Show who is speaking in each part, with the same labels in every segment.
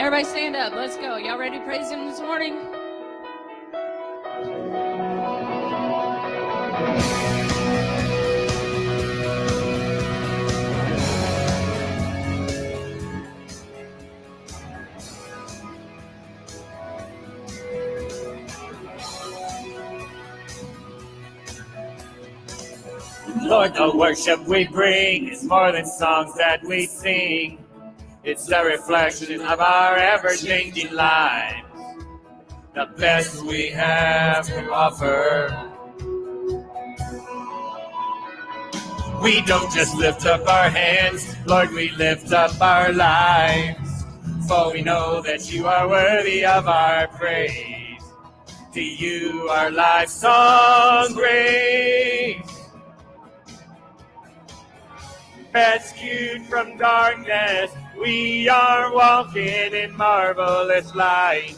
Speaker 1: Everybody stand up. Let's go. Y'all ready to praise him this morning?
Speaker 2: Lord, the worship we bring is more than songs that we sing. It's a reflection of our ever-changing lives, the best we have to offer. We don't just lift up our hands, Lord, we lift up our lives. For we know that you are worthy of our praise. To you our life song raise. Rescued from darkness, we are walking in marvelous light.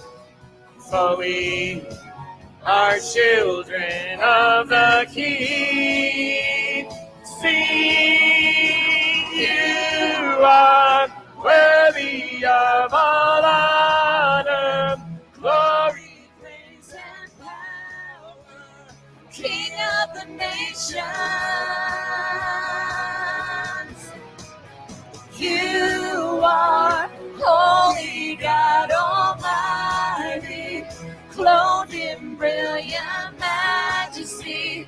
Speaker 2: For we are children of the King. Sing, you are worthy of all honor, glory, praise, and power, King of the nations. You are holy God Almighty, clothed in brilliant majesty,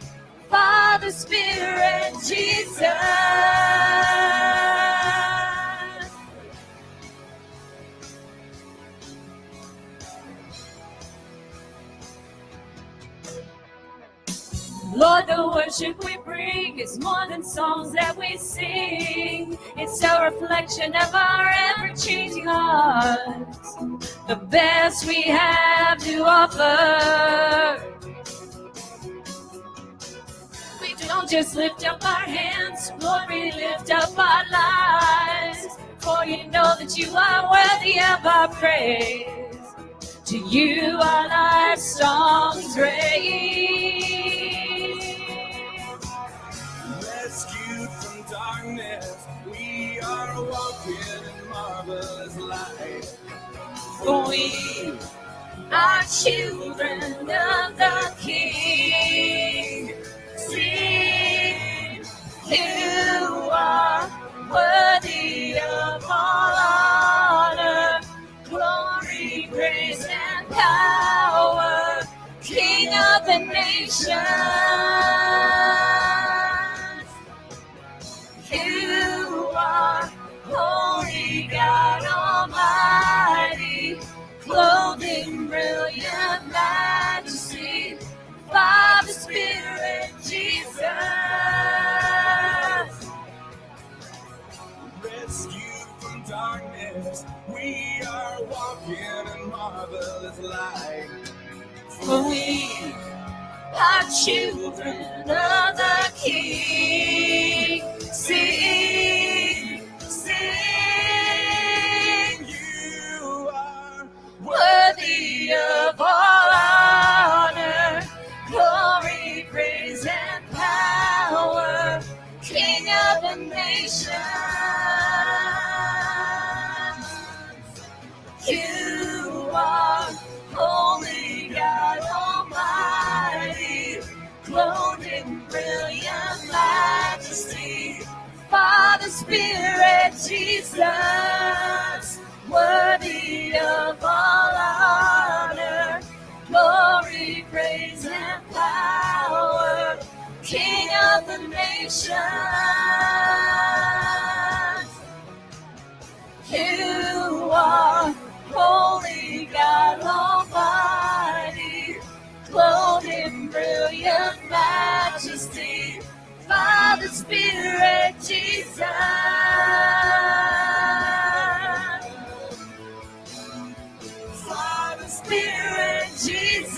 Speaker 2: Father, Spirit, Jesus. Lord, the worship we bring is more than songs that we sing. It's a reflection of our ever-changing hearts, the best we have to offer. We don't just lift up our hands, Lord, we lift up our lives. For you know that you are worthy of our praise. To you our life songs raise. Rescued from darkness, we are walking in marvelous light. For we are children of the King. Sing, you are worthy of all honor, glory, grace, and power, King of the nations. You are holy God Almighty, clothed in brilliant majesty, Father, Spirit, Jesus. Rescued from darkness, we are walking in marvelous light. For we are children of the King. Sing, sing, you are worthy of all honor, glory, praise, and power, King of the nations. You are holy God Almighty, clothed in brilliant majesty, Father, Spirit, Jesus, worthy of all honor, glory, praise, and power, King of the nations. You are holy God Almighty, clothed in brilliant majesty, Father, Spirit, Jesus. Father, Spirit, Jesus.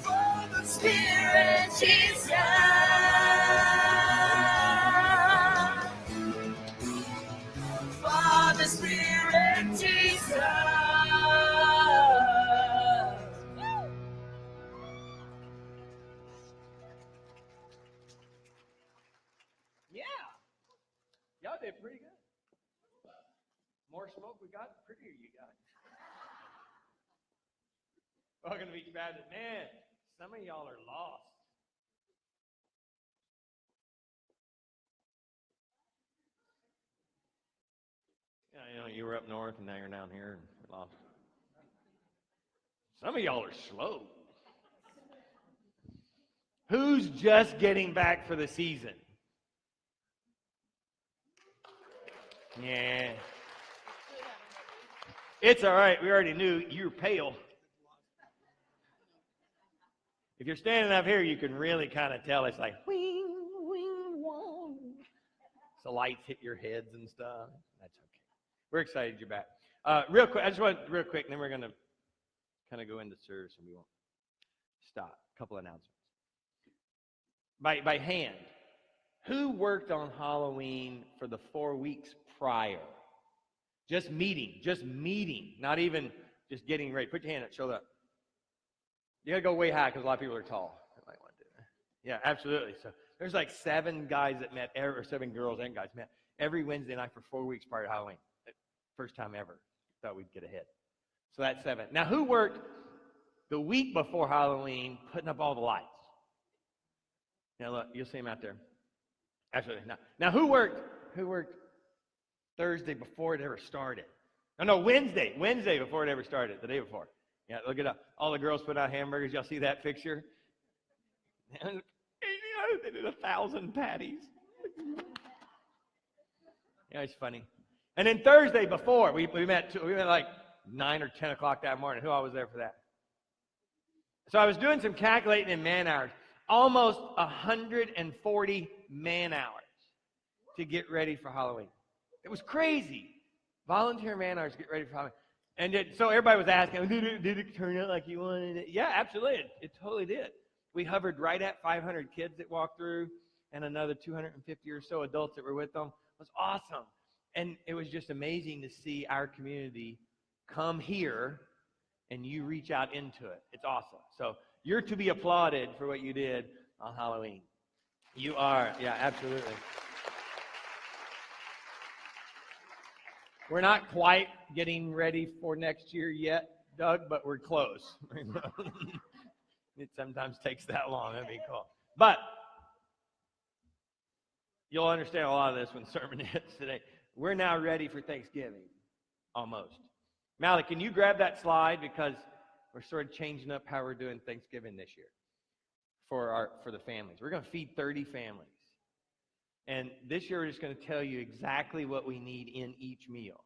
Speaker 2: Father, Spirit, Jesus. Father, Spirit, Jesus.
Speaker 3: Y'all did pretty good. More smoke we got, the prettier you got. Welcome to Beach Baptist. Man, some of y'all are lost. You were up north and now you're down here and you're lost. Some of y'all are slow. Who's just getting back for the season? Yeah. It's all right. We already knew you're pale. If you're standing up here, you can really kind of tell it's like, wing, wing, wong. So lights hit your heads and stuff. That's okay. We're excited you're back. Real quick, I just want real quick, and then we're going to kind of go into service and we won't stop. A couple announcements. By hand, who worked on Halloween for the 4 weeks prior? Just meeting, not even just getting ready. Put your hand up, show up. You got to go way high because a lot of people are tall. I might want to do that. Yeah, absolutely. So there's like 7 guys that met, or 7 girls and guys met every Wednesday night for 4 weeks prior to Halloween. First time ever. Thought we'd get ahead. So that's 7. Now, who worked the week before Halloween putting up all the lights? Now, look, you'll see them out there. Absolutely. Now who worked Thursday before it ever started? No, Wednesday before it ever started, the day before. Yeah, look it up. All the girls put out hamburgers. Y'all see that picture? They did 1,000 patties. Yeah, it's funny. And then Thursday before, we met like 9 or 10 o'clock that morning. Who all was there for that? So I was doing some calculating in man hours. Almost 140 man hours to get ready for Halloween. It was crazy. Volunteer man hours to get ready for Halloween. And so everybody was asking, did it turn out like you wanted it? Yeah, absolutely. It totally did. We hovered right at 500 kids that walked through and another 250 or so adults that were with them. It was awesome. And it was just amazing to see our community come here and you reach out into it. It's awesome. So you're to be applauded for what you did on Halloween. You are. Yeah, absolutely. We're not quite getting ready for next year yet, Doug, but we're close. It sometimes takes that long. That'd be cool. But you'll understand a lot of this when the sermon hits today. We're now ready for Thanksgiving, almost. Malik, can you grab that slide? Because we're sort of changing up how we're doing Thanksgiving this year for the families. We're going to feed 30 families. And this year we're just going to tell you exactly what we need in each meal.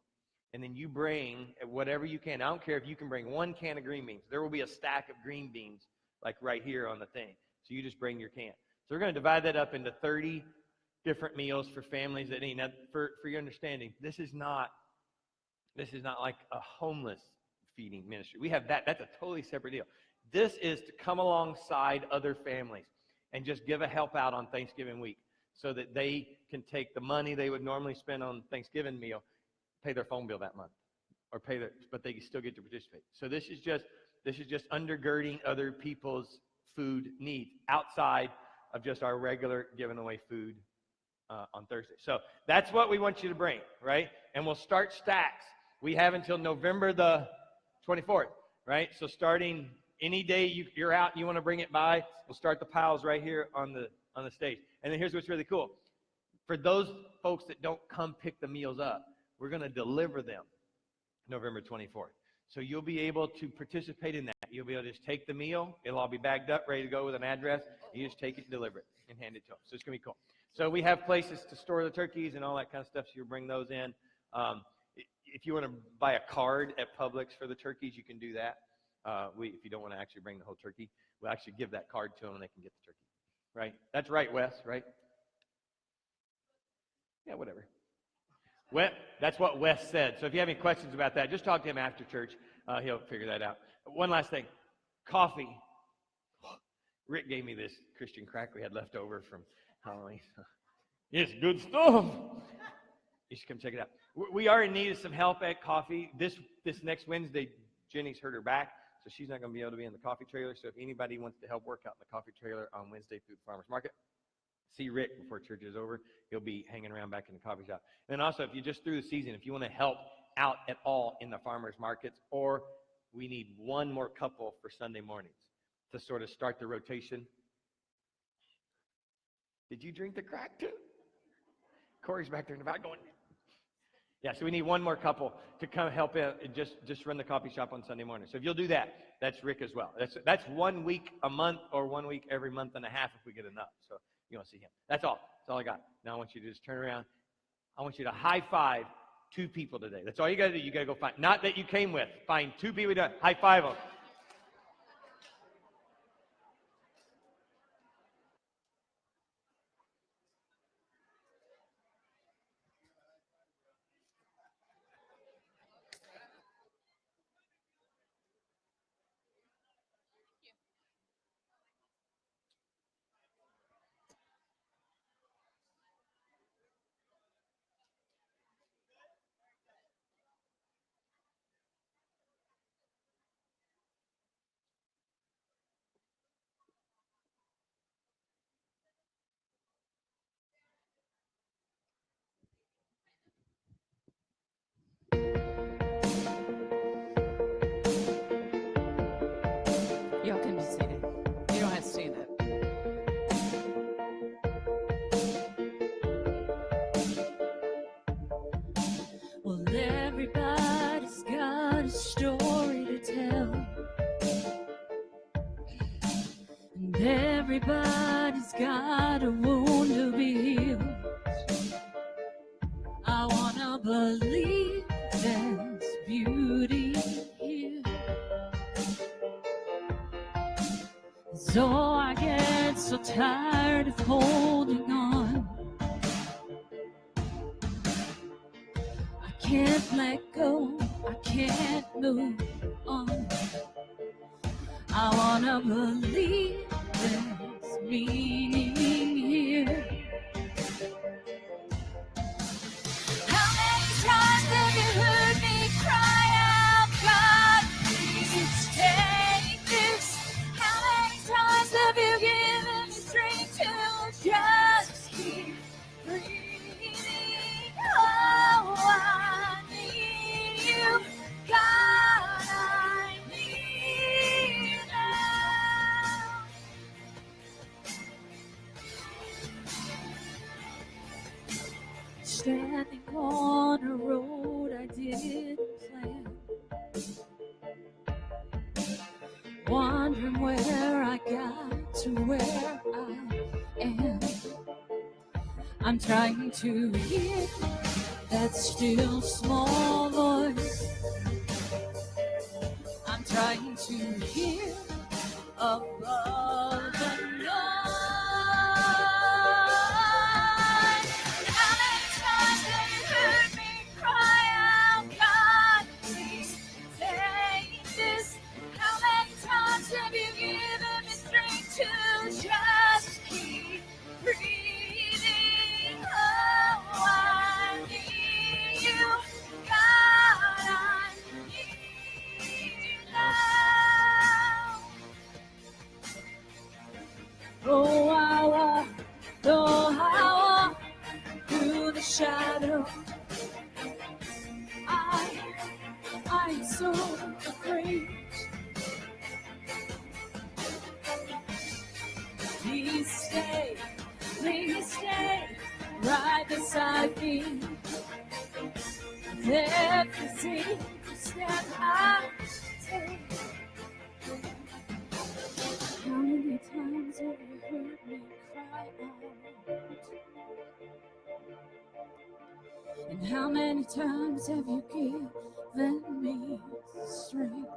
Speaker 3: And then you bring whatever you can. I don't care if you can bring 1 can of green beans. There will be a stack of green beans like right here on the thing. So you just bring your can. So we're going to divide that up into 30 different meals for families that need. Now, for your understanding, this is not like a homeless feeding ministry. We have that. That's a totally separate deal. This is to come alongside other families and just give a help out on Thanksgiving week so that they can take the money they would normally spend on Thanksgiving meal, pay their phone bill that month, or but they still get to participate. So this is just undergirding other people's food needs outside of just our regular giving away food on Thursday. So that's what we want you to bring, right? And we'll start stacks. We have until November the 24th, right? So starting any day you're out and you want to bring it by, we'll start the piles right here on the stage. And then here's what's really cool. For those folks that don't come pick the meals up, we're going to deliver them November 24th. So you'll be able to participate in that. You'll be able to just take the meal. It'll all be bagged up, ready to go with an address. You just take it and deliver it and hand it to them. So it's going to be cool. So we have places to store the turkeys and all that kind of stuff, so you'll bring those in. If you want to buy a card at Publix for the turkeys, you can do that. If you don't want to actually bring the whole turkey, we'll actually give that card to them and they can get the turkey. Right? That's right, Wes, right? Yeah, whatever. That's what Wes said. So if you have any questions about that, just talk to him after church. He'll figure that out. One last thing. Coffee. Rick gave me this Christian crack we had left over from Halloween. It's good stuff. You should come check it out. We are in need of some help at coffee. This next Wednesday, Jenny's hurt her back, so she's not going to be able to be in the coffee trailer. So if anybody wants to help work out in the coffee trailer on Wednesday through the Farmers Market, see Rick before church is over. He'll be hanging around back in the coffee shop. And also, if you just through the season, if you want to help out at all in the farmers markets, or we need one more couple for Sunday mornings to sort of start the rotation. Did you drink the crack too? Corey's back there in the back going. Yeah, so we need one more couple to come help out and just run the coffee shop on Sunday morning. So if you'll do that, that's Rick as well. That's 1 week a month or 1 week every month and a half if we get enough. So you want to see him. That's all. That's all I got. Now I want you to just turn around. I want you to high five 2 people today. That's all you got to do. You got to go find, not that you came with. Find 2 people to high five them.
Speaker 1: Y'all can be seated. You don't have to stand up. Well, everybody's got a story to tell. And everybody's got a wound to be healed. I wanna believe there's beauty here. So I get so tired of holding on. I can't let go, I can't move on. I wanna believe there's meaning here. How many times have you heard me cry out, God, please take this? How many times have you given me strength to just keep breathing? Oh, I need you, God, I need you now. Standing on a road I didn't plan, wondering where I got to where I am. I'm trying to hear that still small voice. I'm trying to hear above the noise. How many times have you heard me cry out, God, please take this? How many times have you given me strength to just keep breathing? Oh, I need you, God, I need you now. Oh, I walk through the shadow. I'm so afraid. Please stay right beside me. Every step I take. How many times have you heard me cry out? And how many times have you given me strength?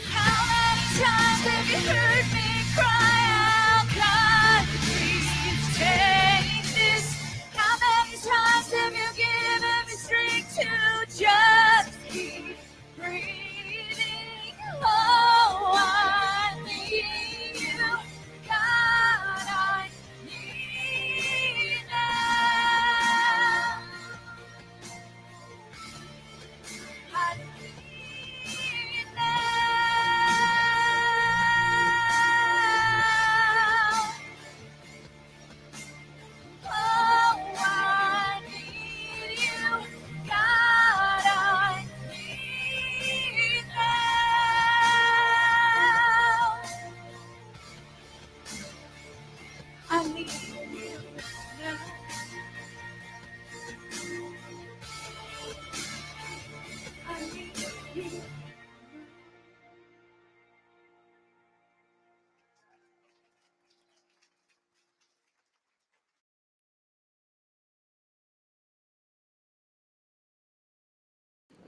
Speaker 1: How many times have you heard me cry out, God, please take this? How many times have you given me strength to just keep breathing? Oh, I need you, God, I need you now. I need you now.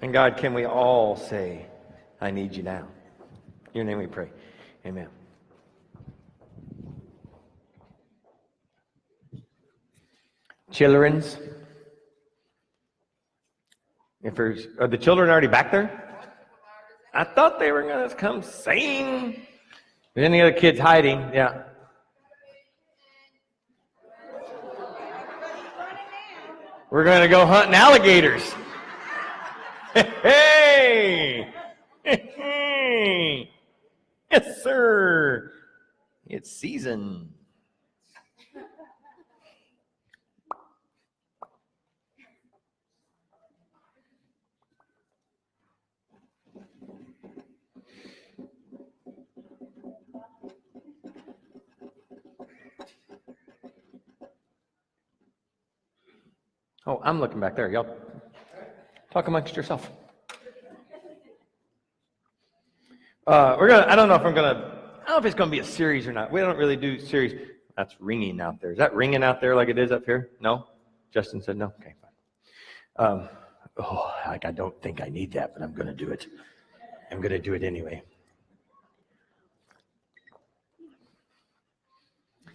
Speaker 3: And God, can we all say, I need you now? In your name we pray. Amen. Children's. Are the children already back there? I thought they were going to come sing. There's any other kids hiding? Yeah. We're going to go hunting alligators. Hey! Hey! Yes, sir. It's season. Oh, I'm looking back there. Y'all talk amongst yourself. I don't know if it's gonna be a series or not. We don't really do series. That's ringing out there. Is that ringing out there like it is up here? No? Justin said no? Okay, fine. I don't think I need that, but I'm gonna do it. I'm gonna do it anyway.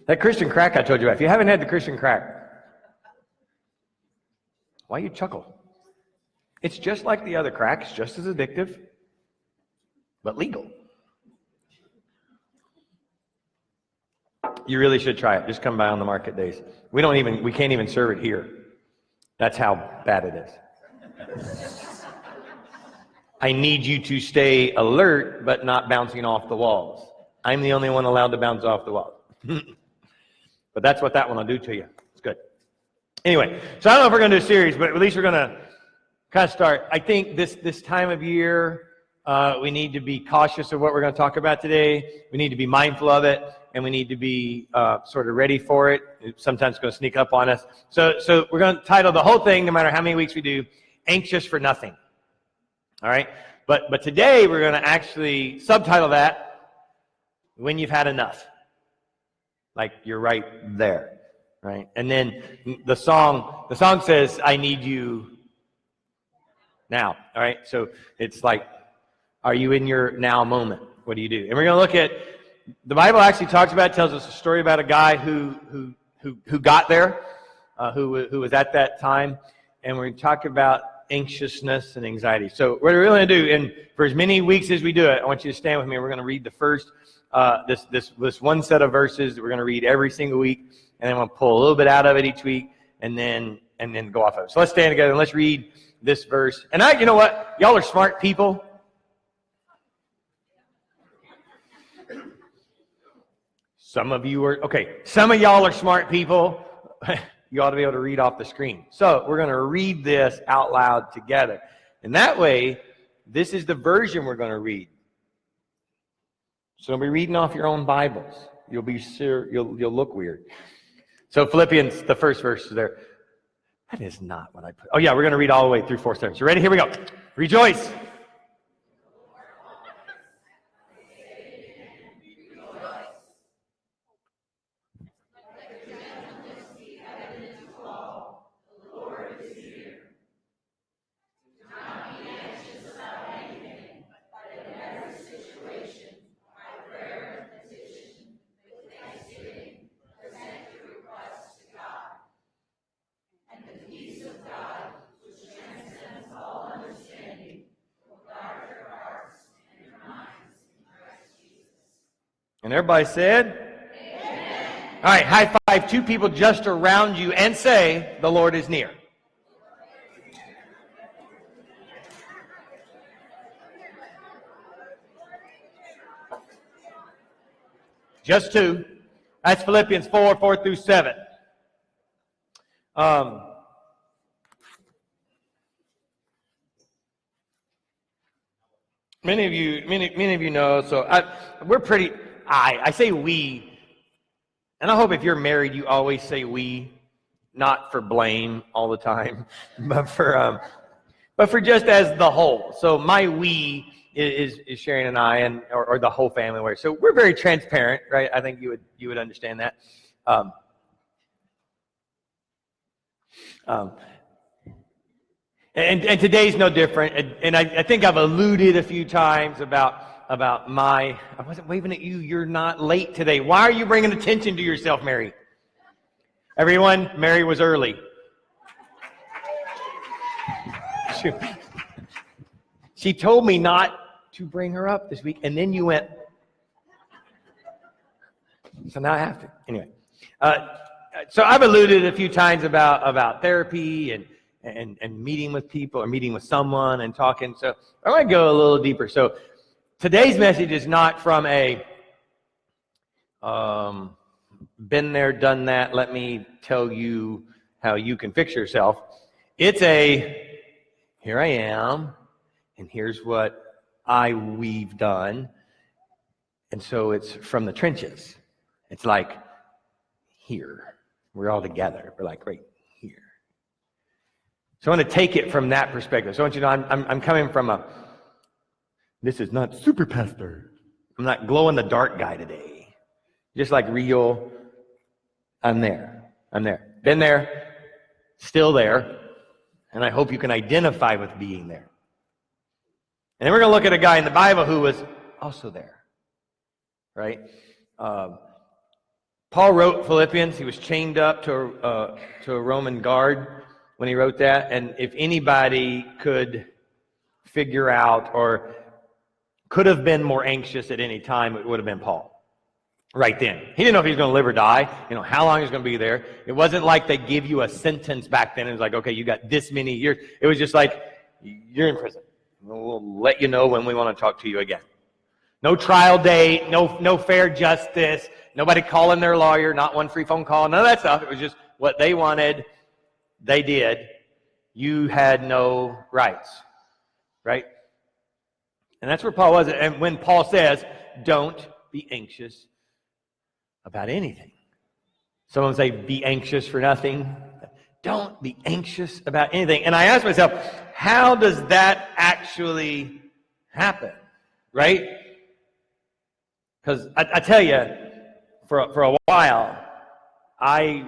Speaker 3: That Christian crack I told you about. If you haven't had the Christian crack, why you chuckle? It's just like the other crack. It's just as addictive, but legal. You really should try it. Just come by on the market days. We can't even serve it here. That's how bad it is. I need you to stay alert, but not bouncing off the walls. I'm the only one allowed to bounce off the walls. But that's what that one will do to you. It's good. Anyway, so I don't know if we're going to do a series, but at least we're going to kind of start. I think this time of year, we need to be cautious of what we're going to talk about today. We need to be mindful of it, and we need to be sort of ready for it. It's sometimes going to sneak up on us. So we're going to title the whole thing, no matter how many weeks we do, Anxious for Nothing. All right? But today we're going to actually subtitle that, When You've Had Enough. Like you're right there. Right? And then the song says, I need you now. All right? So it's like, are you in your now moment? What do you do? And we're going to look at, the Bible actually tells us a story about a guy who got there, who was at that time. And we're going to talk about anxiousness and anxiety. So what we're really going to do, and for as many weeks as we do it, I want you to stand with me. We're going to read the first, this one set of verses that we're going to read every single week. And then we'll pull a little bit out of it each week, and then go off of it. So let's stand together and let's read this verse. And you know what? Y'all are smart people. Some of y'all are smart people. You ought to be able to read off the screen. So we're going to read this out loud together. And that way, this is the version we're going to read. So don't be reading off your own Bibles. You'll look weird. So Philippians, the first verse is there. That is not what I put. Oh yeah, we're going to read all the way through 4 7. You ready? Here we go. Rejoice. And everybody said? Amen. All right, high five 2 people just around you and say, the Lord is near. Just 2. That's Philippians 4 through 7. Many of you know, so we're pretty... I say we, and I hope if you're married, you always say we, not for blame all the time, but for just as the whole. So my we is Sharon and I, or the whole family. So we're very transparent, right? I think you would understand that. And today's no different. And I think I've alluded a few times about I wasn't waving at you. You're not late today. Why are you bringing attention to yourself, Mary? Everyone, Mary was early. She told me not to bring her up this week, and then you went. So now I have to. Anyway, so I've alluded a few times about therapy and meeting with people or meeting with someone and talking. So I want to go a little deeper. So today's message is not from a been there, done that, let me tell you how you can fix yourself. It's a, here I am, and here's what we've done. And so it's from the trenches. It's like here. We're all together. We're like right here. So I want to take it from that perspective. So I want you to know I'm coming from this is not super pastor. I'm not glow in the dark guy today. Just like real, I'm there. Been there, still there, and I hope you can identify with being there. And then we're going to look at a guy in the Bible who was also there, right? Paul wrote Philippians. He was chained up to a Roman guard when he wrote that. And if anybody could figure out or could have been more anxious at any time, it would have been Paul. Right then. He didn't know if he was going to live or die, how long he was going to be there. It wasn't like they give you a sentence back then. It was like, okay, you got this many years. It was just like, you're in prison. We'll let you know when we want to talk to you again. No trial date, no fair justice, nobody calling their lawyer, not one free phone call, none of that stuff. It was just what they wanted, they did. You had no rights, right? And that's where Paul was. And when Paul says, don't be anxious about anything. Someone say, be anxious for nothing. Don't be anxious about anything. And I asked myself, how does that actually happen? Right? Because I tell you, for a while, I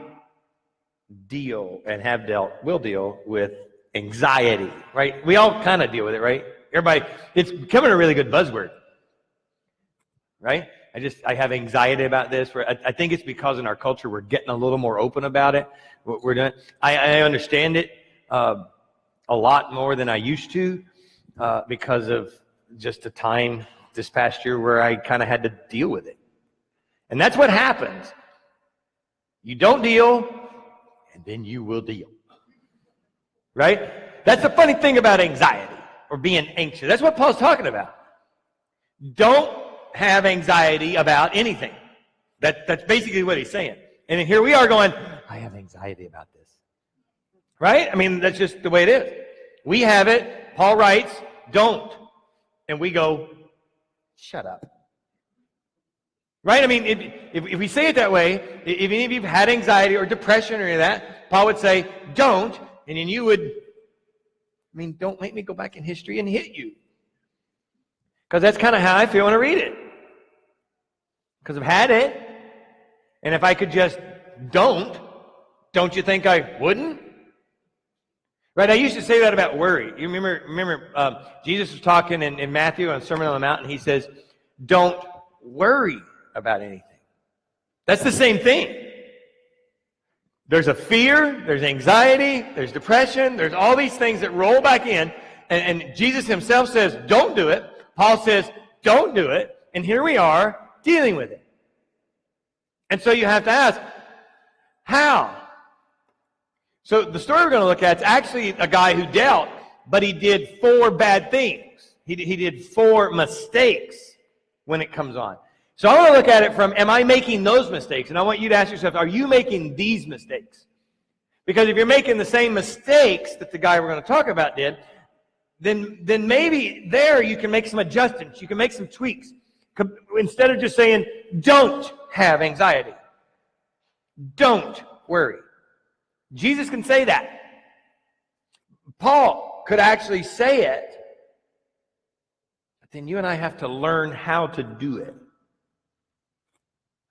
Speaker 3: will deal with anxiety, right? We all kind of deal with it, right? Everybody, it's becoming a really good buzzword, right? I have anxiety about this. I think it's because in our culture we're getting a little more open about it. What we're doing, I understand it a lot more than I used to because of just the time this past year where I kind of had to deal with it. And that's what happens. You don't deal, and then you will deal. Right? That's the funny thing about anxiety or being anxious. That's what Paul's talking about. Don't have anxiety about anything. That's basically what he's saying. And here we are going, I have anxiety about this. Right? I mean, that's just the way it is. We have it. Paul writes, don't. And we go, shut up. Right? I mean, if we say it that way, if any of you have had anxiety or depression or any of that, Paul would say, don't. And then you would, don't make me go back in history and hit you. Because that's kind of how I feel when I read it. Because I've had it. And if I could just don't you think I wouldn't? Right? I used to say that about worry. You remember Jesus was talking in Matthew on Sermon on the Mount, and he says, don't worry about anything. That's the same thing. There's a fear, there's anxiety, there's depression, there's all these things that roll back in, and Jesus himself says, don't do it. Paul says, don't do it. And here we are dealing with it. And so you have to ask, how? So the story we're going to look at is actually a guy who dealt, but he did 4 bad things. He did 4 mistakes when it comes on. So I want to look at it from, am I making those mistakes? And I want you to ask yourself, are you making these mistakes? Because if you're making the same mistakes that the guy we're going to talk about did, then maybe there you can make some adjustments. You can make some tweaks. Instead of just saying, don't have anxiety. Don't worry. Jesus can say that. Paul could actually say it. But then you and I have to learn how to do it.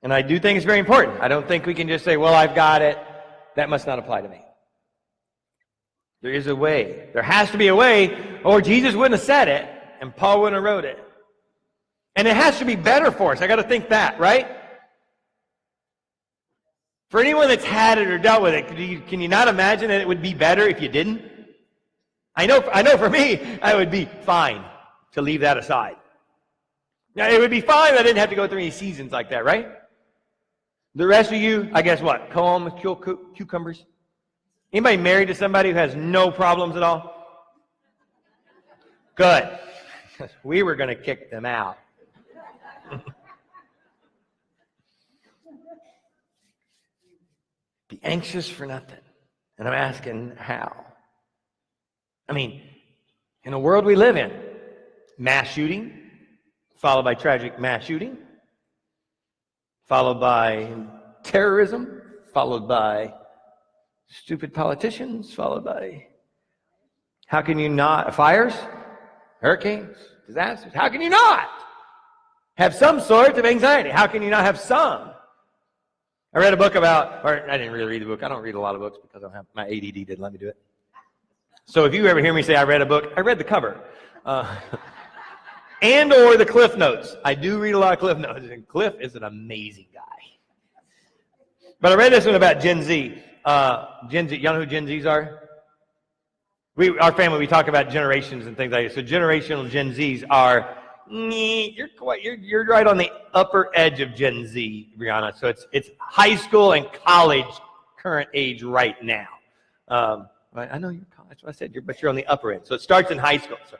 Speaker 3: And I do think it's very important. I don't think we can just say, well, I've got it. That must not apply to me. There is a way. There has to be a way, or Jesus wouldn't have said it, and Paul wouldn't have wrote it. And it has to be better for us. I got to think that, right? For anyone that's had it or dealt with it, can you not imagine that it would be better if you didn't? I know for me, I would be fine to leave that aside. Now, it would be fine if I didn't have to go through any seasons like that, right? The rest of you, I guess what? Comb with cucumbers? Anybody married to somebody who has no problems at all? Good. We were going to kick them out. Be anxious for nothing. And I'm asking how. I mean, in the world we live in, mass shooting, followed by tragic mass shooting, followed by terrorism, followed by stupid politicians, followed by, how can you not, fires, hurricanes, disasters, how can you not have some sort of anxiety? How can you not have some? I read a book about, or I didn't really read the book. I don't read a lot of books because my ADD didn't let me do it. So if you ever hear me say I read a book, I read the cover. And or the Cliff Notes. I do read a lot of Cliff Notes, and Cliff is an amazing guy. But I read this one about Gen Z. Gen Z, you know who Gen Zs are? Our family, we talk about generations and things like that. So generational Gen Zs are, you're right on the upper edge of Gen Z, Brianna. So it's high school and college current age right now. I know you're college, that's what I said, but you're on the upper end. So it starts in high school. So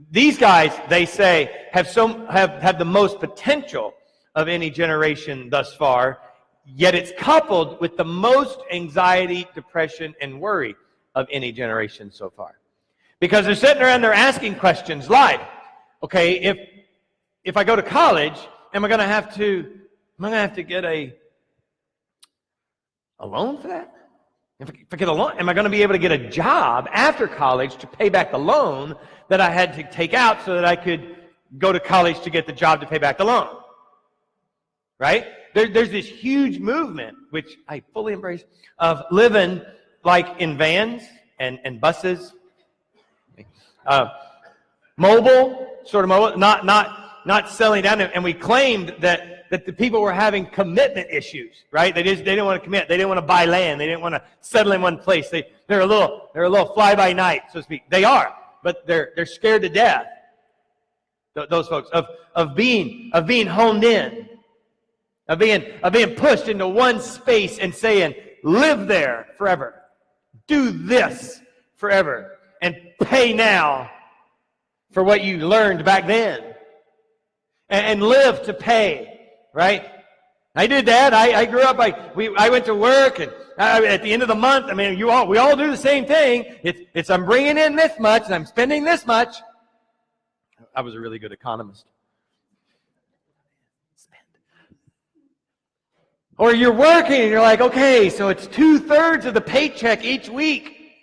Speaker 3: these guys, they say, have the most potential of any generation thus far, yet it's coupled with the most anxiety, depression, and worry of any generation so far. Because they're sitting around there asking questions like, okay, if I go to college, am I going to have to get a loan for that? If I get a loan, am I going to be able to get a job after college to pay back the loan that I had to take out so that I could go to college to get the job to pay back the loan? Right? There's this huge movement, which I fully embrace, of living like in vans and buses, mobile, not settling down. And we claimed that the people were having commitment issues, right? They didn't want to commit. They didn't want to buy land. They didn't want to settle in one place. They're a little fly by night, so to speak. They are, but they're scared to death. Those folks of being honed in, of being pushed into one space and saying, live there forever, do this forever, and pay now for what you learned back then, and live to pay. Right? I did that. I grew up. I went to work, and at the end of the month, I mean, we all do the same thing. It's I'm bringing in this much, and I'm spending this much. I was a really good economist. Or you're working, and you're like, okay, so it's 2/3 of the paycheck each week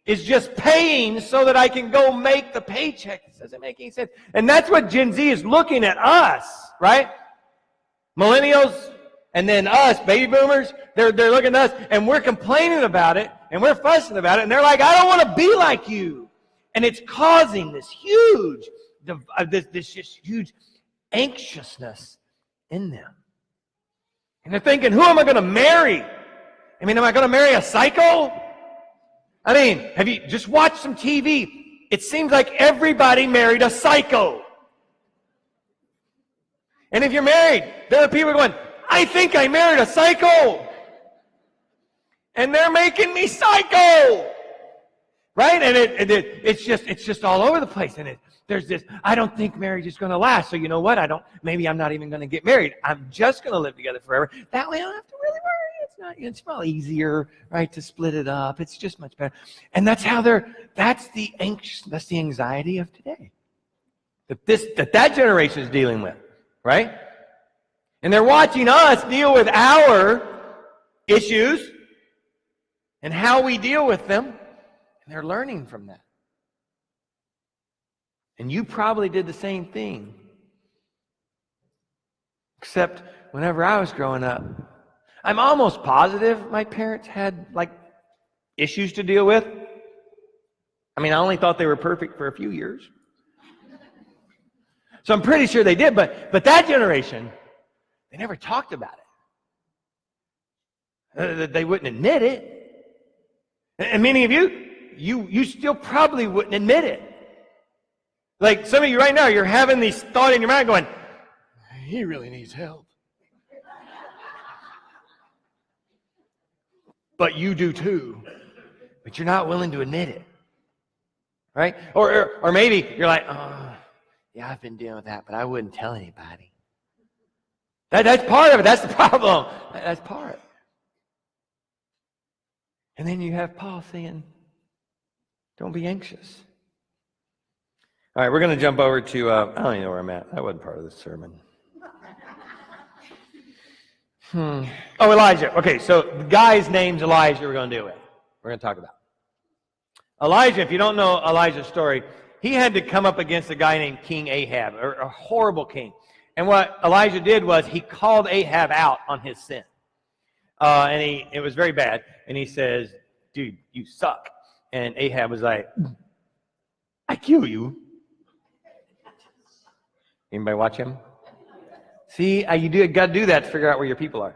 Speaker 3: is just paying so that I can go make the paycheck. It doesn't make any sense. And that's what Gen Z is looking at us, right? Millennials, and then us, baby boomers, they're looking at us, and we're complaining about it, and we're fussing about it, and they're like, I don't want to be like you. And it's causing this huge, this just huge anxiousness in them. And they're thinking, who am I going to marry? I mean, am I going to marry a psycho? I mean, have you just watched some TV? It seems like everybody married a psycho. And if you're married, there are people going, I think I married a psycho. And they're making me psycho. Right? And it's just all over the place. And there's this, I don't think marriage is going to last. So you know what? Maybe I'm not even going to get married. I'm just going to live together forever. That way I don't have to really worry. It's probably easier, right, to split it up. It's just much better. And that's the anxiety of today. That generation is dealing with. Right? And they're watching us deal with our issues and how we deal with them. And they're learning from that. And you probably did the same thing. Except whenever I was growing up, I'm almost positive my parents had issues to deal with. I mean, I only thought they were perfect for a few years. So I'm pretty sure they did, but that generation, they never talked about it. They wouldn't admit it. And many of you still probably wouldn't admit it. Like some of you right now, you're having these thoughts in your mind going, he really needs help. But you do too. But you're not willing to admit it. Right? Or maybe you're like, oh, yeah, I've been dealing with that, but I wouldn't tell anybody. That's part of it. That's the problem. That's part. And then you have Paul saying, don't be anxious. All right, we're going to jump over to, I don't even know where I'm at. That wasn't part of this sermon. Oh, Elijah. Okay, so the guy's name's Elijah we're going to deal with. We're going to talk about. Elijah, if you don't know Elijah's story, he had to come up against a guy named King Ahab, a horrible king. And what Elijah did was he called Ahab out on his sin. And it was very bad. And he says, dude, you suck. And Ahab was like, I kill you. Anybody watch him? See, you got to do that to figure out where your people are.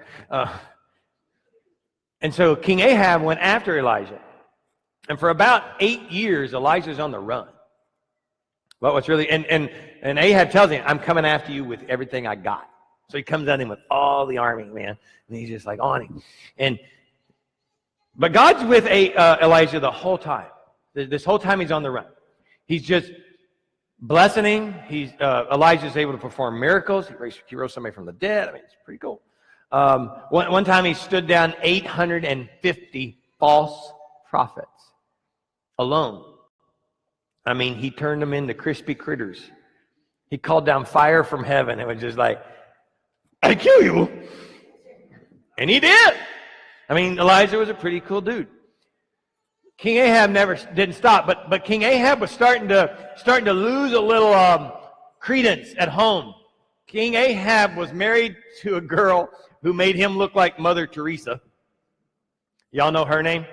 Speaker 3: And so King Ahab went after Elijah. And for about 8 years, Elijah's on the run. Well, what's really, and Ahab tells him, I'm coming after you with everything I got. So he comes at him with all the army, man. And he's just like on him. But God's with Elijah the whole time. This whole time he's on the run. He's just blessing him. Elijah's able to perform miracles. He rose somebody from the dead. I mean, it's pretty cool. One time he stood down 850 false prophets alone. I mean, he turned them into crispy critters. He called down fire from heaven. It was just like, I kill you. And he did. I mean, Elijah was a pretty cool dude. King Ahab didn't stop, but King Ahab was starting to lose a little credence at home. King Ahab was married to a girl who made him look like Mother Teresa. Y'all know her name?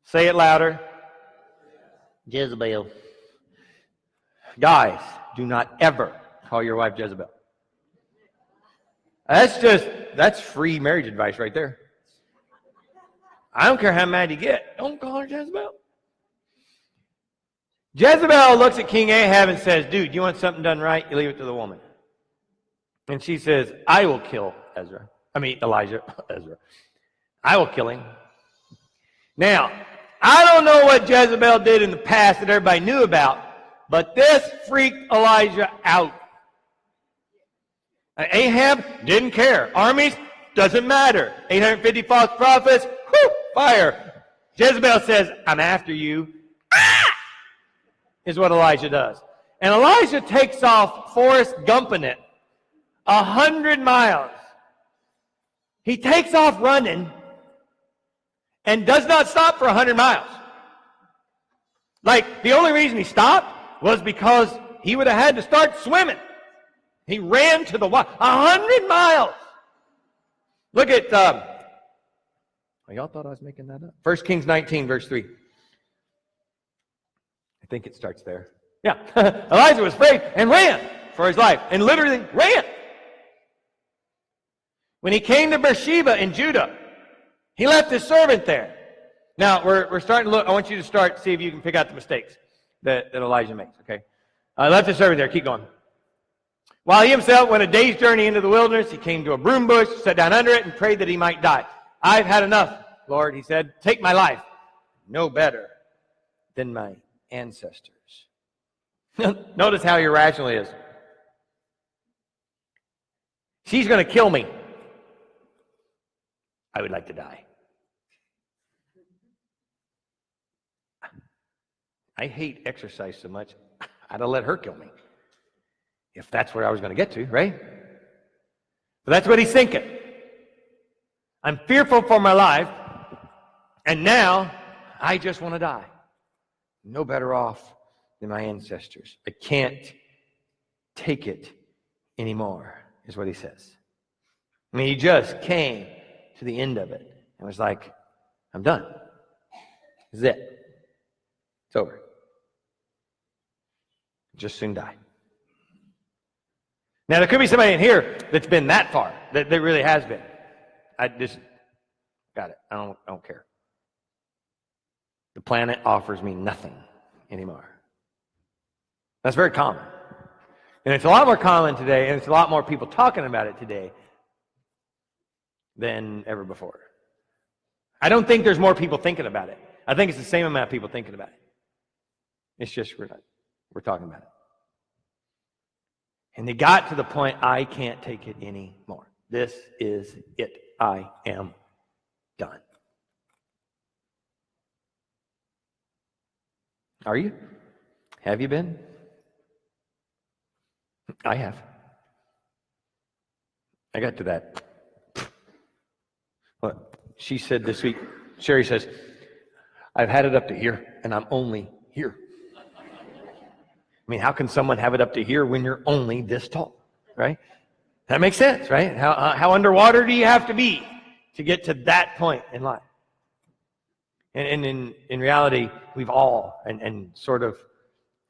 Speaker 3: Say it louder. Jezebel. Guys, do not ever call your wife Jezebel. That's free marriage advice right there. I don't care how mad you get. Don't call her Jezebel. Jezebel looks at King Ahab and says, dude, you want something done right? You leave it to the woman. And she says, I will kill Elijah. Ezra. I will kill him. Now, I don't know what Jezebel did in the past that everybody knew about, but this freaked Elijah out. Ahab didn't care. Armies, doesn't matter. 850 false prophets, fire. Jezebel says, I'm after you. Is what Elijah does. And Elijah takes off Forrest Gumping it 100 miles. He takes off running and does not stop for 100 miles. Like, the only reason he stopped was because he would have had to start swimming. He ran to the water. 100 miles. Look at, y'all thought I was making that up. 1 Kings 19, verse 3. I think it starts there. Yeah. Elijah was afraid and ran for his life. And literally ran. When he came to Beersheba in Judah, he left his servant there. Now, we're starting to look. I want you to see if you can pick out the mistakes that Elijah makes, okay? Left his servant there. Keep going. While he himself went a day's journey into the wilderness, he came to a broom bush, sat down under it, and prayed that he might die. I've had enough, Lord, he said. Take my life. No better than my ancestors. Notice how irrational he is. She's going to kill me. I would like to die. I hate exercise so much, I'd have let her kill me. If that's where I was going to get to, right? But that's what he's thinking. I'm fearful for my life, and now I just want to die. No better off than my ancestors. I can't take it anymore, is what he says. I mean, he just came to the end of it and was like, I'm done. This is it. It's over. Just soon die. Now, there could be somebody in here that's been that far, that really has been. I just got it. I don't care. The planet offers me nothing anymore. That's very common. And it's a lot more common today, and it's a lot more people talking about it today than ever before. I don't think there's more people thinking about it. I think it's the same amount of people thinking about it. It's just we're talking about it. And they got to the point, I can't take it anymore. This is it. I am done. Are you? Have you been? I have. I got to that. What she said this week, Sherry says, I've had it up to here, and I'm only here. I mean, how can someone have it up to here when you're only this tall, right? That makes sense, right? How underwater do you have to be to get to that point in life? And in reality, we've all and sort of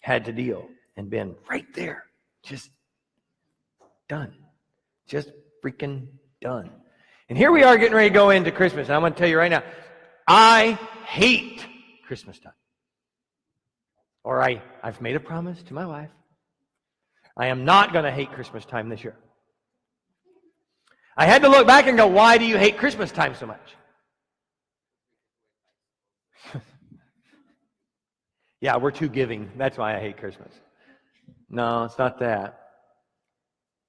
Speaker 3: had to deal and been right there, just done, just freaking done. And here we are getting ready to go into Christmas. And I'm going to tell you right now, I hate Christmas time. Or I've made a promise to my wife. I am not going to hate Christmas time this year. I had to look back and go, why do you hate Christmas time so much? Yeah, we're too giving. That's why I hate Christmas. No, it's not that.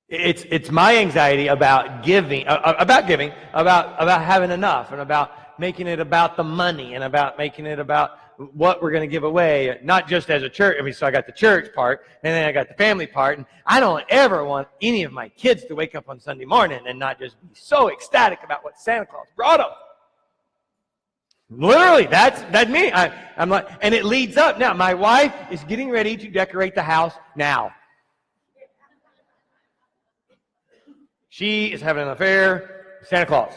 Speaker 3: It's my anxiety about giving, about having enough, and about making it about the money, and about making it about what we're going to give away, not just as a church. I mean, so I got the church part, and then I got the family part, and I don't ever want any of my kids to wake up on Sunday morning and not just be so ecstatic about what Santa Claus brought them. Literally, that's me. I'm like, and it leads up. Now, my wife is getting ready to decorate the house now. She is having an affair with Santa Claus.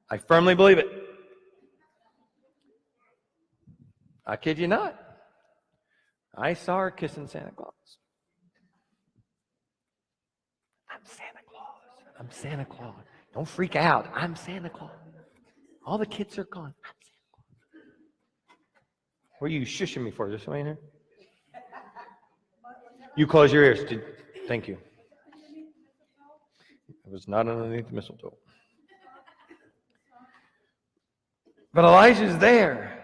Speaker 3: I firmly believe it. I kid you not. I saw her kissing Santa Claus. I'm Santa Claus. I'm Santa Claus. Don't freak out. I'm Santa Claus. All the kids are gone. I'm Santa Claus. What are you shushing me for? Is there somebody in here? You close your ears. Thank you. It was not underneath the mistletoe. But Elijah's there.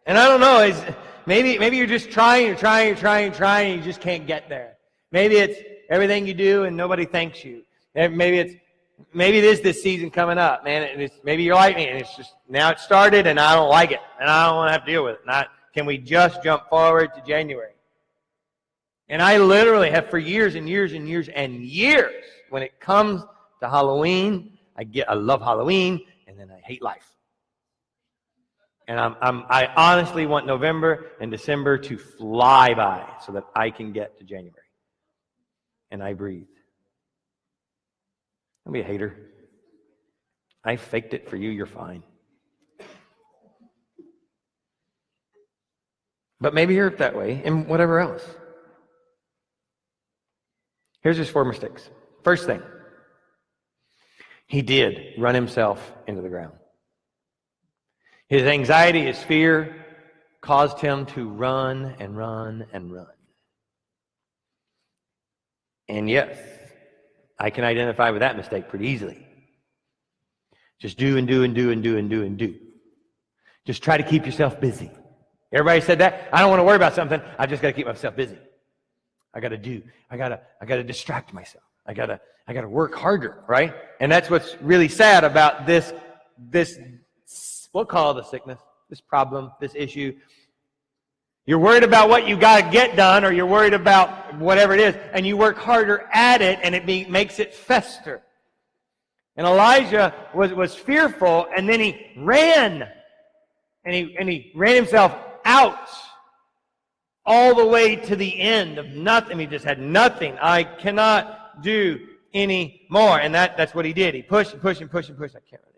Speaker 3: And I don't know, maybe you're just trying, and you just can't get there. Maybe it's everything you do and nobody thanks you. Maybe it is this season coming up, man. Maybe you're like me, and it's just, now it started, and I don't like it, and I don't want to have to deal with it. Can we just jump forward to January? And I literally have for years and years and years and years, when it comes to Halloween, I love Halloween, and then I hate life. And I honestly want November and December to fly by so that I can get to January. And I breathe. Don't be a hater. I faked it for you. You're fine. But maybe you're that way and whatever else. Here's his 4 mistakes. First thing, he did run himself into the ground. His anxiety, his fear caused him to run and run and run. And yes, I can identify with that mistake pretty easily. Just do and do and do and do and do and do. Just try to keep yourself busy. Everybody said that? I don't want to worry about something. I just got to keep myself busy. I got to do. I got to distract myself. I got to work harder, right? And that's what's really sad about this we'll call it a sickness, this problem, this issue. You're worried about what you got to get done, or you're worried about whatever it is, and you work harder at it, and it makes it fester. And Elijah was fearful, and then he ran, and he ran himself out all the way to the end of nothing. He just had nothing. I cannot do any more. And that's what he did. He pushed and pushed and pushed and pushed. I can't anymore.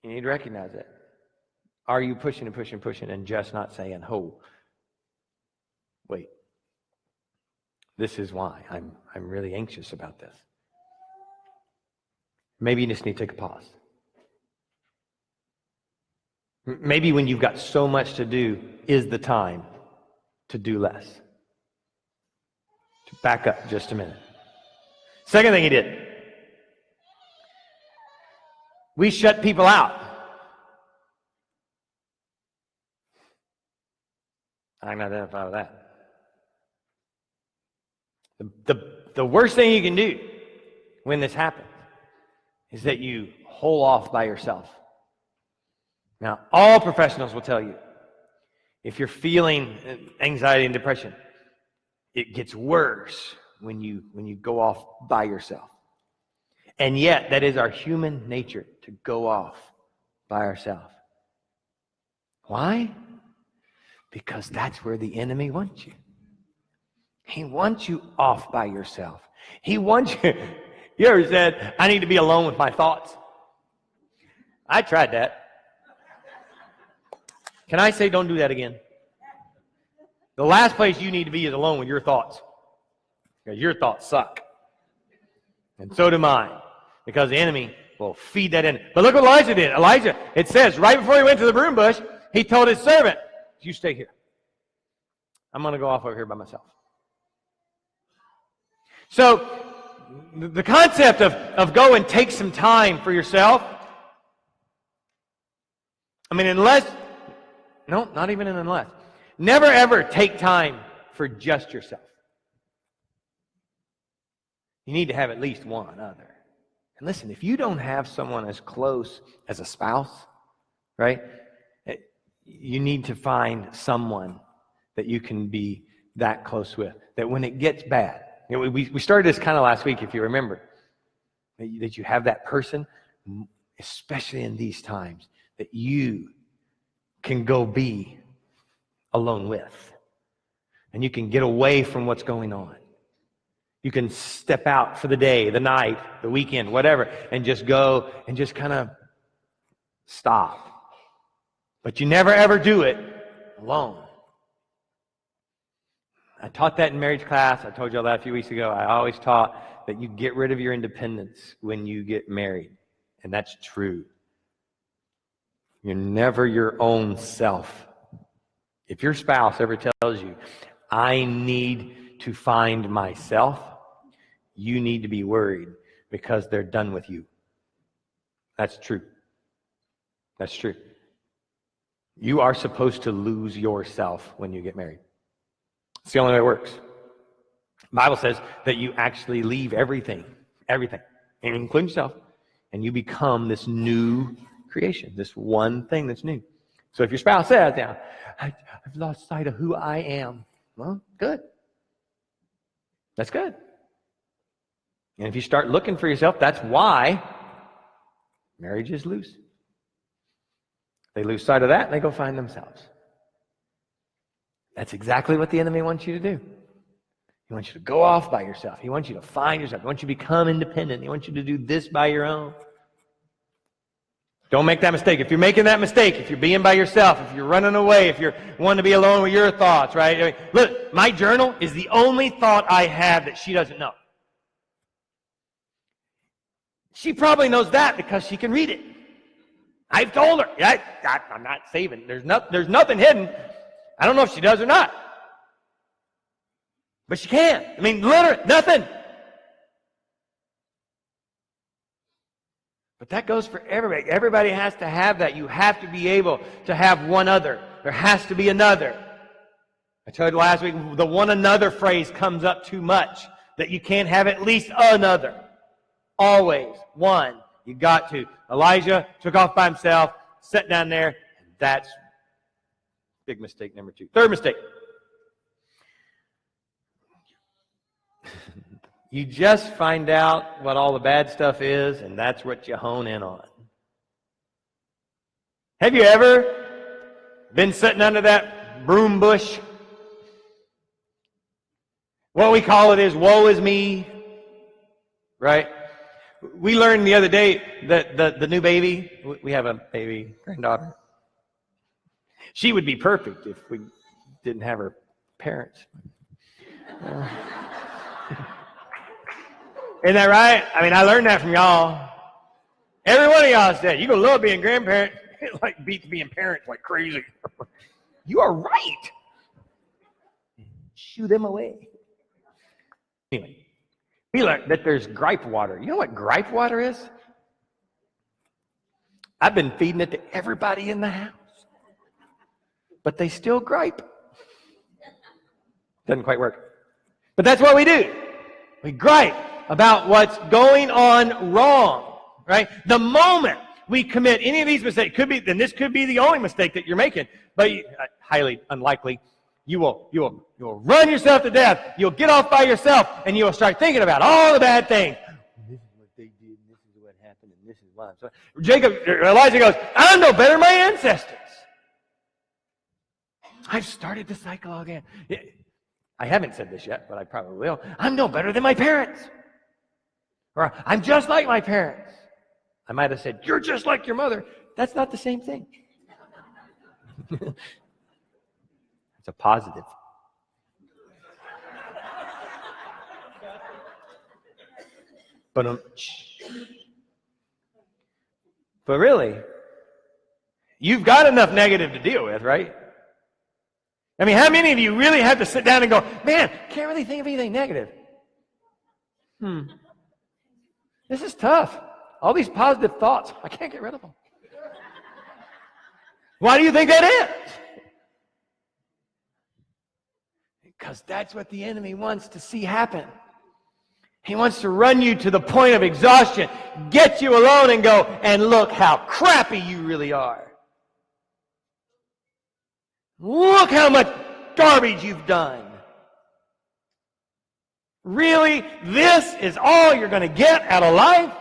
Speaker 3: You need to recognize it. are you pushing and pushing and pushing and just not saying, oh, wait, this is why I'm really anxious about this? Maybe you just need to take a pause. Maybe when you've got so much to do is the time to do less. To back up just a minute. Second thing he did. We shut people out. I can identify with that. The worst thing you can do when this happens is that you hole off by yourself. Now, all professionals will tell you, if you're feeling anxiety and depression, it gets worse when you go off by yourself. And yet, that is our human nature, to go off by ourselves. Why? Because that's where the enemy wants you. He wants you off by yourself. He wants you. You ever said, I need to be alone with my thoughts? I tried that. Can I say don't do that again? The last place you need to be is alone with your thoughts. Because your thoughts suck. And so do mine. Because the enemy will feed that in. But look what Elijah did. Elijah, it says, right before he went to the broom bush, he told his servant, you stay here. I'm going to go off over here by myself. So, the concept of go and take some time for yourself, I mean, not even unless. Never ever take time for just yourself. You need to have at least one other. And listen, if you don't have someone as close as a spouse, right, you need to find someone that you can be that close with, that when it gets bad, we started this kind of last week, if you remember, that you have that person, especially in these times, that you can go be alone with. And you can get away from what's going on. You can step out for the day, the night, the weekend, whatever, and just go and just kind of stop. But you never ever do it alone. I taught that in marriage class. I told you all that a few weeks ago. I always taught that you get rid of your independence when you get married. And that's true. You're never your own self. If your spouse ever tells you, I need to find myself, you need to be worried because they're done with you. That's true. That's true. You are supposed to lose yourself when you get married. It's the only way it works. The Bible says that you actually leave everything, including yourself, and you become this new creation, this one thing that's new. So if your spouse says, I've lost sight of who I am, well, good. That's good. And if you start looking for yourself, that's why marriages lose. They lose sight of that and they go find themselves. That's exactly what the enemy wants you to do. He wants you to go off by yourself. He wants you to find yourself. He wants you to become independent. He wants you to do this by your own. Don't make that mistake. If you're making that mistake, if you're being by yourself, if you're running away, if you're wanting to be alone with your thoughts, right? I mean, look, my journal is the only thought I have that she doesn't know. She probably knows that because she can read it. I've told her. I'm not saving. There's nothing hidden. I don't know if she does or not. But she can. I mean, literally, nothing. But that goes for everybody. Everybody has to have that. You have to be able to have one other. There has to be another. I told you last week, the one another phrase comes up too much. That you can't have at least another. Always one. You got to. Elijah took off by himself, sat down there, and that's big mistake number 2. Third mistake. You just find out what all the bad stuff is, and that's what you hone in on. Have you ever been sitting under that broom bush? What we call it is, woe is me, right? We learned the other day that the new baby, we have a baby granddaughter, She would be perfect if we didn't have her parents. Isn't that right? I mean, I learned that from y'all. Every one of y'all said, you're going to love being grandparents. It like beats being parents like crazy. You are right. Shoo them away. Anyway, we learned that there's gripe water. You know what gripe water is? I've been feeding it to everybody in the house. But they still gripe. Doesn't quite work. But that's what we do. We gripe about what's going on wrong, right? The moment we commit any of these mistakes, then this could be the only mistake that you're making, but highly unlikely. You will run yourself to death. You'll get off by yourself, and you will start thinking about all the bad things. This is what they did, and this is what happened, and this is why. So Elijah goes, I'm no better than my ancestors. I've started the cycle again. I haven't said this yet, but I probably will. I'm no better than my parents. Or I'm just like my parents. I might have said, you're just like your mother. That's not the same thing. It's a positive. But really, you've got enough negative to deal with, right? I mean, how many of you really have to sit down and go, man, can't really think of anything negative? This is tough. All these positive thoughts, I can't get rid of them. Why do you think that is? Because that's what the enemy wants to see happen. He wants to run you to the point of exhaustion, get you alone and go, and look how crappy you really are. Look how much garbage you've done. Really? This is all you're going to get out of life?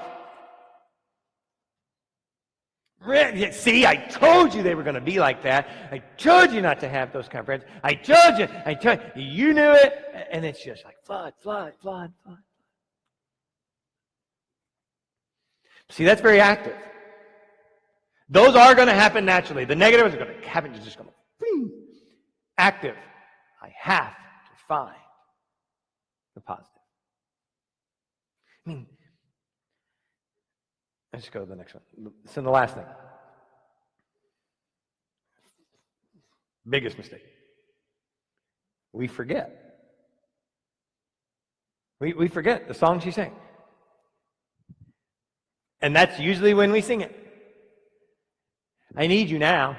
Speaker 3: See, I told you they were going to be like that. I told you not to have those kind of friends. I told you. You knew it. And it's just like flood. See, that's very active. Those are going to happen naturally. The negatives are going to happen. You're just going to active. I have to find the positive. I mean, let's go to the next one. So the last thing. Biggest mistake. We forget. We forget the song she sang. And that's usually when we sing it. I need you now.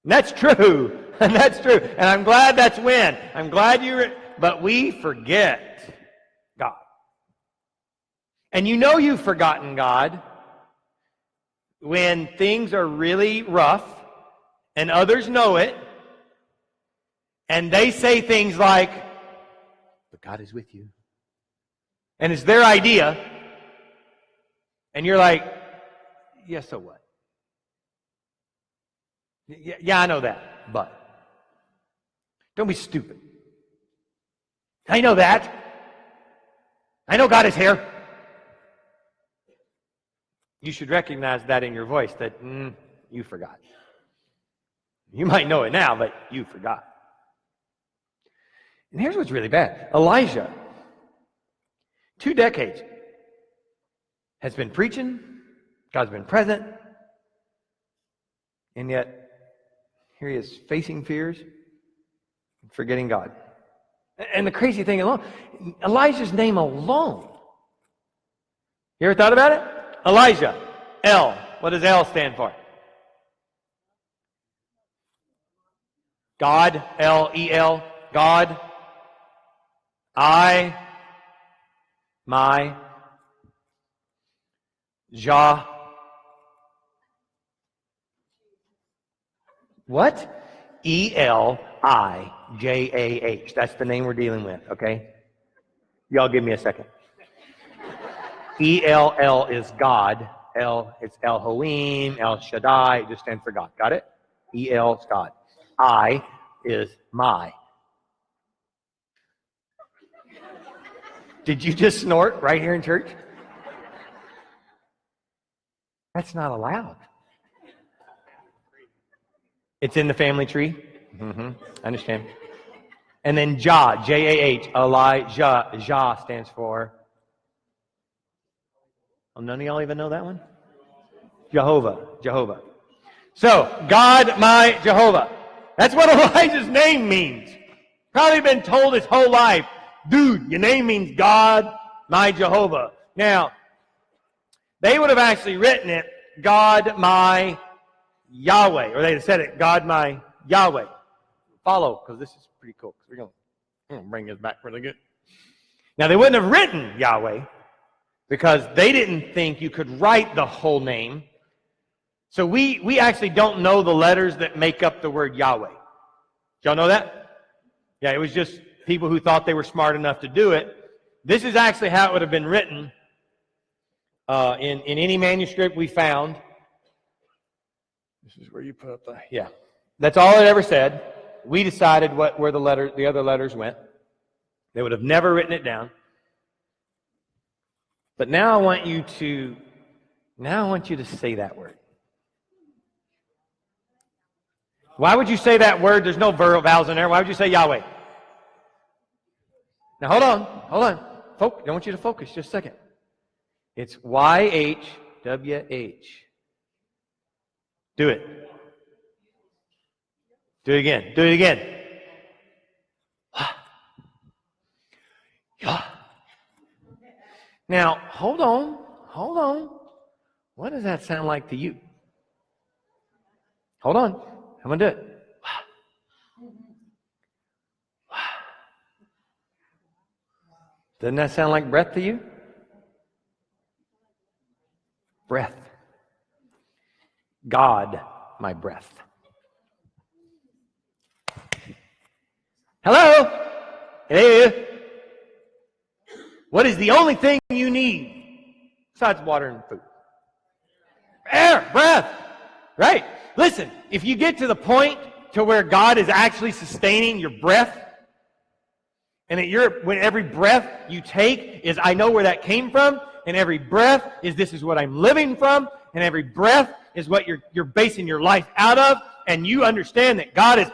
Speaker 3: And that's true. And that's true. And I'm glad that's when. I'm glad but we forget God. And you know you've forgotten God when things are really rough and others know it and they say things like, but God is with you. And it's their idea. And you're like, yeah, so what? Yeah, I know that, but don't be stupid. I know that. I know God is here. You should recognize that in your voice that you forgot. You might know it now, but you forgot. And here's what's really bad. Elijah, 2 decades, has been preaching. God's been present. And yet, here he is facing fears, forgetting God. And the crazy thing alone, Elijah's name alone. You ever thought about it? Elijah, L. What does L stand for? God, L-E-L, God. I, my, Jah. What? E-L-I-J-A-H. That's the name we're dealing with, okay? Y'all give me a second. E-L-L is God. L, it's Elohim, El Shaddai. It just stands for God. Got it? E-L is God. I is my. Did you just snort right here in church? That's not allowed. It's in the family tree. I understand. And then Jah, J-A-H, Elijah. Jah stands for... Oh, none of y'all even know that one? Jehovah. So, God, my Jehovah. That's what Elijah's name means. Probably been told his whole life, dude, your name means God, my Jehovah. Now, they would have actually written it, God, my Yahweh. Or they'd have said it, God, my Yahweh. Follow, because this is pretty cool. We're going to bring this back really good. Now, they wouldn't have written Yahweh because they didn't think you could write the whole name. So we actually don't know the letters that make up the word Yahweh. Y'all know that? Yeah, it was just people who thought they were smart enough to do it. This is actually how it would have been written in any manuscript we found. This is where you put up the... Yeah. That's all it ever said. We decided where the other letters went. They would have never written it down. But now I want you to say that word. Why would you say that word? There's no vowels in there. Why would you say Yahweh? Now hold on. I want you to focus just a second. It's Y-H-W-H. Do it. Do it again. Now, hold on. What does that sound like to you? Hold on. I'm going to do it. Doesn't that sound like breath to you? Breath. God, my breath. Hello? What is the only thing you need besides water and food? Air, breath. Right? Listen, if you get to the point to where God is actually sustaining your breath, and when every breath you take is, I know where that came from, and every breath is, this is what I'm living from, and every breath is what you're basing your life out of, and you understand that God is...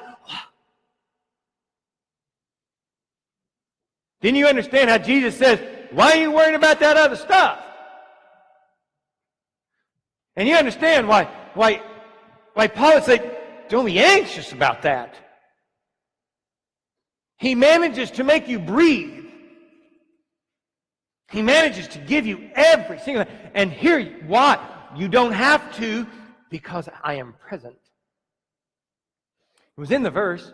Speaker 3: Then you understand how Jesus says, why are you worrying about that other stuff? And you understand why Paul would say, don't be anxious about that. He manages to make you breathe. He manages to give you every single thing. And here, why? You don't have to, because I am present. It was in the verse,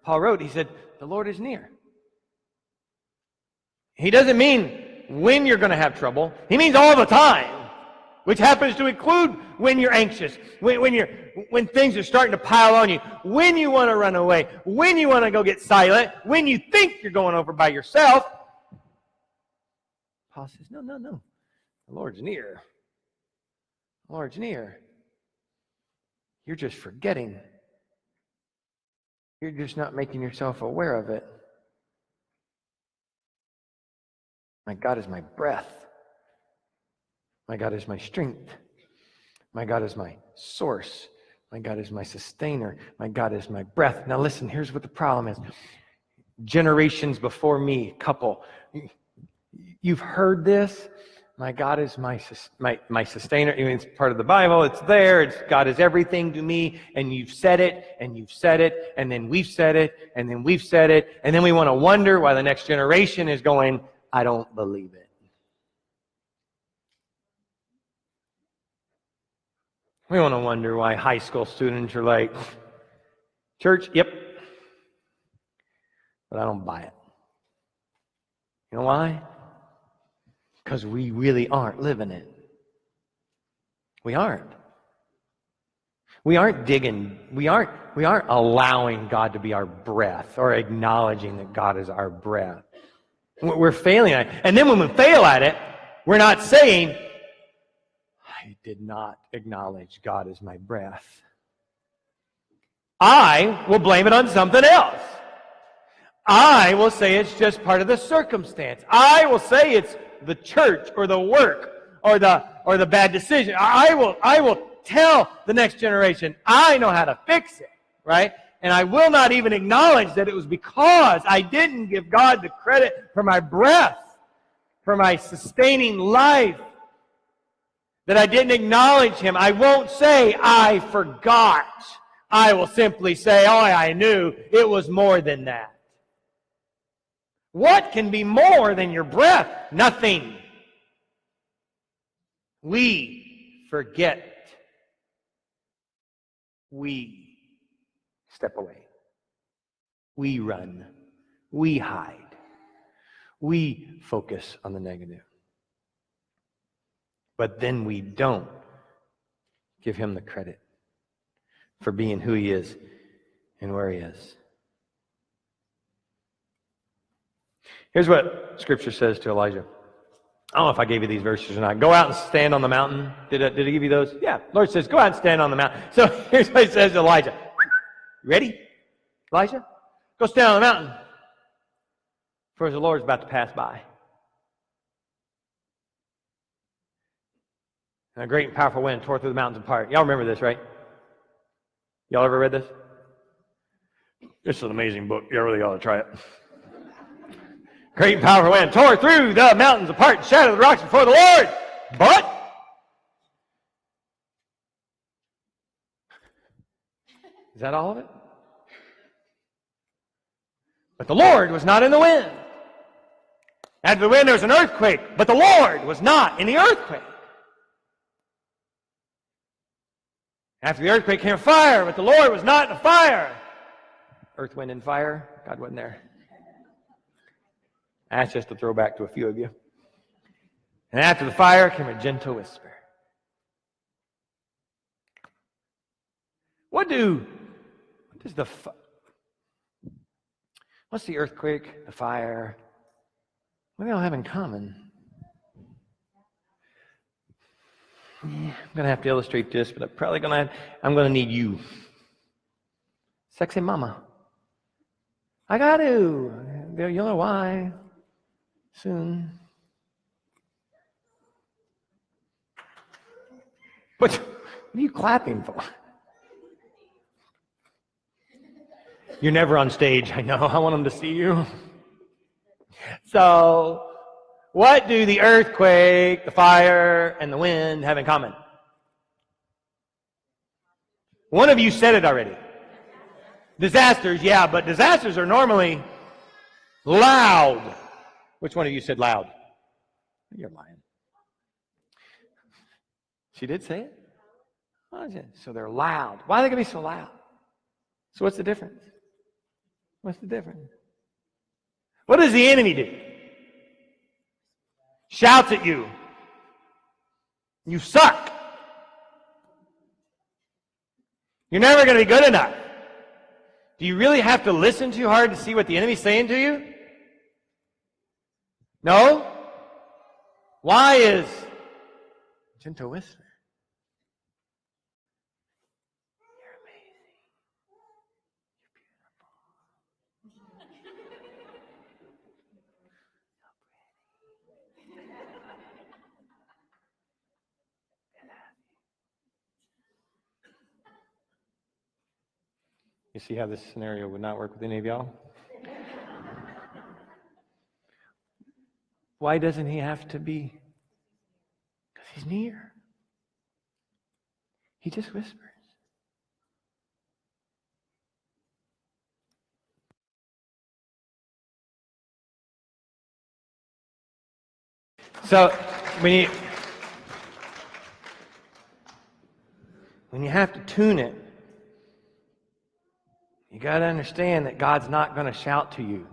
Speaker 3: Paul wrote, he said, the Lord is near. He doesn't mean when you're going to have trouble. He means all the time, which happens to include when you're anxious, when things are starting to pile on you, when you want to run away, when you want to go get silent, when you think you're going over by yourself. Paul says, no. The Lord's near. The Lord's near. You're just forgetting. You're just not making yourself aware of it. My God is my breath. My God is my strength. My God is my source. My God is my sustainer. My God is my breath. Now listen, here's what the problem is. Generations before me, couple, you've heard this. My God is my sustainer. I mean, it's part of the Bible. It's there. It's God is everything to me. And you've said it, and you've said it, and then we've said it, and then we've said it, and then we want to wonder why the next generation is going, I don't believe it. We want to wonder why high school students are like, church, yep, but I don't buy it. You know why? Because we really aren't living it. We aren't. We aren't digging. We aren't allowing God to be our breath or acknowledging that God is our breath. We're failing at it. And then when we fail at it, we're not saying, I did not acknowledge God as my breath. I will blame it on something else. I will say it's just part of the circumstance. I will say it's the church or the work or the bad decision. I will tell the next generation, I know how to fix it. right? And I will not even acknowledge that it was because I didn't give God the credit for my breath, for my sustaining life, that I didn't acknowledge Him. I won't say, I forgot. I will simply say, oh, I knew it was more than that. What can be more than your breath? Nothing. We forget. We step away. We run. We hide. We focus on the negative. But then we don't give Him the credit for being who He is and where He is. Here's what Scripture says to Elijah. I don't know if I gave you these verses or not. Go out and stand on the mountain. Did I give you those? Yeah. Lord says, go out and stand on the mountain. So here's what He says to Elijah. You ready, Elijah? Go stand on the mountain. For the Lord's about to pass by. And a great and powerful wind tore through the mountains apart. Y'all remember this, right? Y'all ever read this? It's an amazing book. You really ought to try it. Great and powerful wind tore through the mountains apart and shattered the rocks before the Lord. But is that all of it? But the Lord was not in the wind. After the wind there was an earthquake, but the Lord was not in the earthquake. After the earthquake came fire, but the Lord was not in the fire. Earth, wind, and fire. God wasn't there. That's just a throwback to a few of you. And after the fire came a gentle whisper. What's the earthquake, the fire? What do they all have in common? Yeah, I'm going to have to illustrate this, but I'm going to need you. Sexy mama. I got to. You'll know why soon. What are you clapping for? You're never on stage, I know. I want them to see you. So, what do the earthquake, the fire, and the wind have in common? One of you said it already. Disasters, yeah, but disasters are normally loud. Which one of you said loud? You're lying. She did say it? Oh, so they're loud. Why are they going to be so loud? So what's the difference? What's the difference? What does the enemy do? Shouts at you. You suck. You're never going to be good enough. Do you really have to listen too hard to see what the enemy's saying to you? No? Why is gentle whisper? You're amazing. You're beautiful. You see how this scenario would not work with any of y'all? Why doesn't he have to be? Because he's near. He just whispers. So when you have to tune it, you got to understand that God's not going to shout to you.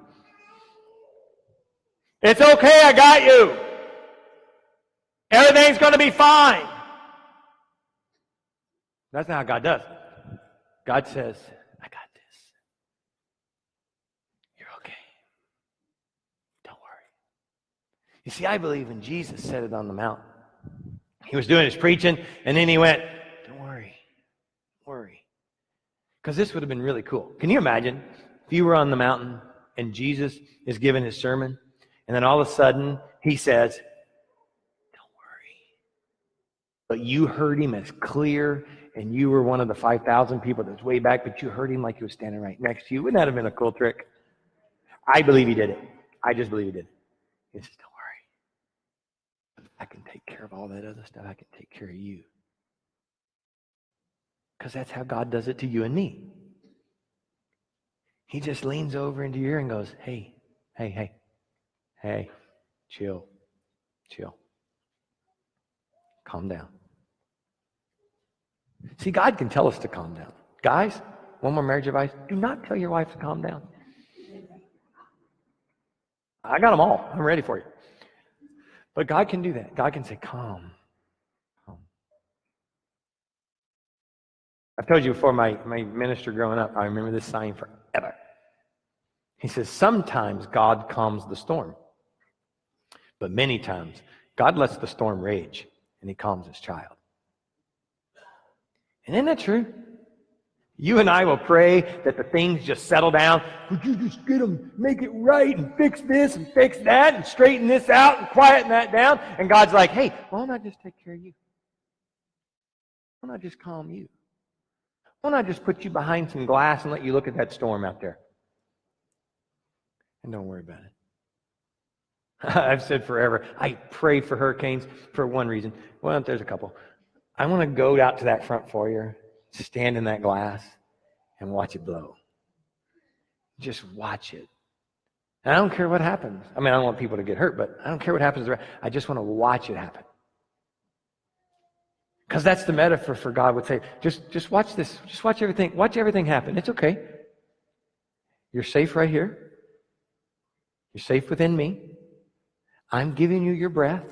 Speaker 3: It's okay, I got you. Everything's going to be fine. That's not how God does it. God says, I got this. You're okay. Don't worry. You see, I believe when Jesus said it on the mountain, he was doing his preaching, and then he went, don't worry. Don't worry. Because this would have been really cool. Can you imagine if you were on the mountain and Jesus is giving his sermon, and then all of a sudden he says, don't but you heard him as clear, and you were one of the 5,000 people that's way back, but you heard him like he was standing right next to you. Wouldn't that have been a cool trick? I believe he did it. I just believe he did it. He says, don't worry. I can take care of all that other stuff. I can take care of you. Because that's how God does it to you and me. He just leans over into your ear and goes, hey, chill. Calm down. See, God can tell us to calm down. Guys, one more marriage advice. Do not tell your wife to calm down. I got them all. I'm ready for you. But God can do that. God can say, calm. I've told you before, my minister growing up, I remember this saying forever. He says, sometimes God calms the storm. But many times, God lets the storm rage, and he calms his child. And isn't that true? You and I will pray that the things just settle down. Would you just get them, make it right, and fix this and fix that, and straighten this out and quieten that down? And God's like, hey, why don't I just take care of you? Why don't I just calm you? Why don't I just put you behind some glass and let you look at that storm out there? And don't worry about it. I've said forever, I pray for hurricanes for one reason. Well, there's a couple. I want to go out to that front foyer, stand in that glass, and watch it blow. Just watch it. And I don't care what happens. I mean, I don't want people to get hurt, but I don't care what happens. I just want to watch it happen. Because that's the metaphor for God would say, just watch this. Just watch everything. Watch everything happen. It's okay. You're safe right here. You're safe within me. I'm giving you your breath.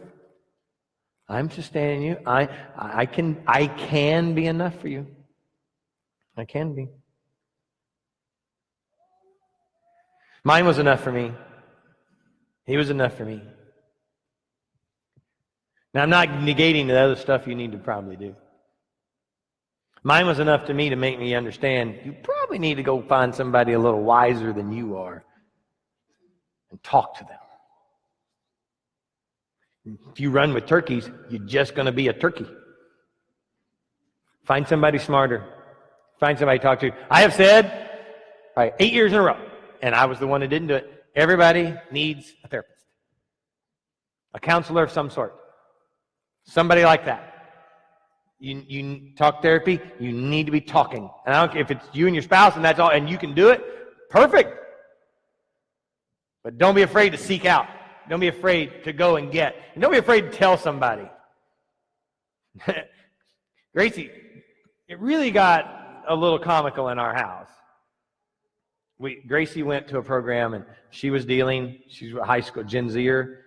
Speaker 3: I'm sustaining you. I can be enough for you. I can be. Mine was enough for me. He was enough for me. Now, I'm not negating the other stuff you need to probably do. Mine was enough to me to make me understand you probably need to go find somebody a little wiser than you are and talk to them. If you run with turkeys, you're just going to be a turkey. Find somebody smarter. Find somebody to talk to. I have said, 8 years in a row, and I was the one that didn't do it, everybody needs a therapist. A counselor of some sort. Somebody like that. You talk therapy, you need to be talking. And I don't care if it's you and your spouse and that's all, and you can do it, perfect. But don't be afraid to seek out. Don't be afraid to go and get. And don't be afraid to tell somebody. Gracie, it really got a little comical in our house. Gracie went to a program and she was dealing, she's a high school Gen Zer.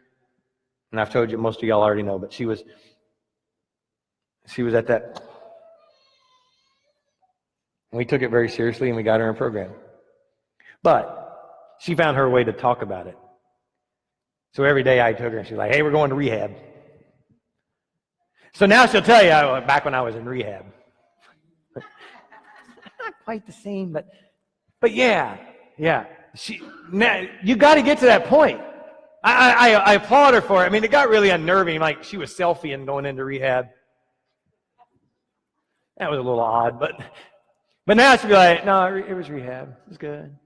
Speaker 3: And I've told you, most of y'all already know, but she was at that. And we took it very seriously and we got her in a program. But she found her way to talk about it. So every day I took her and she's like, hey, we're going to rehab. So now she'll tell you, back when I was in rehab. Not quite the same, but yeah. Now, you got to get to that point. I applaud her for it. I mean, it got really unnerving. Like, she was selfieing going into rehab. That was a little odd, but now she'll be like, no, it was rehab. It was good.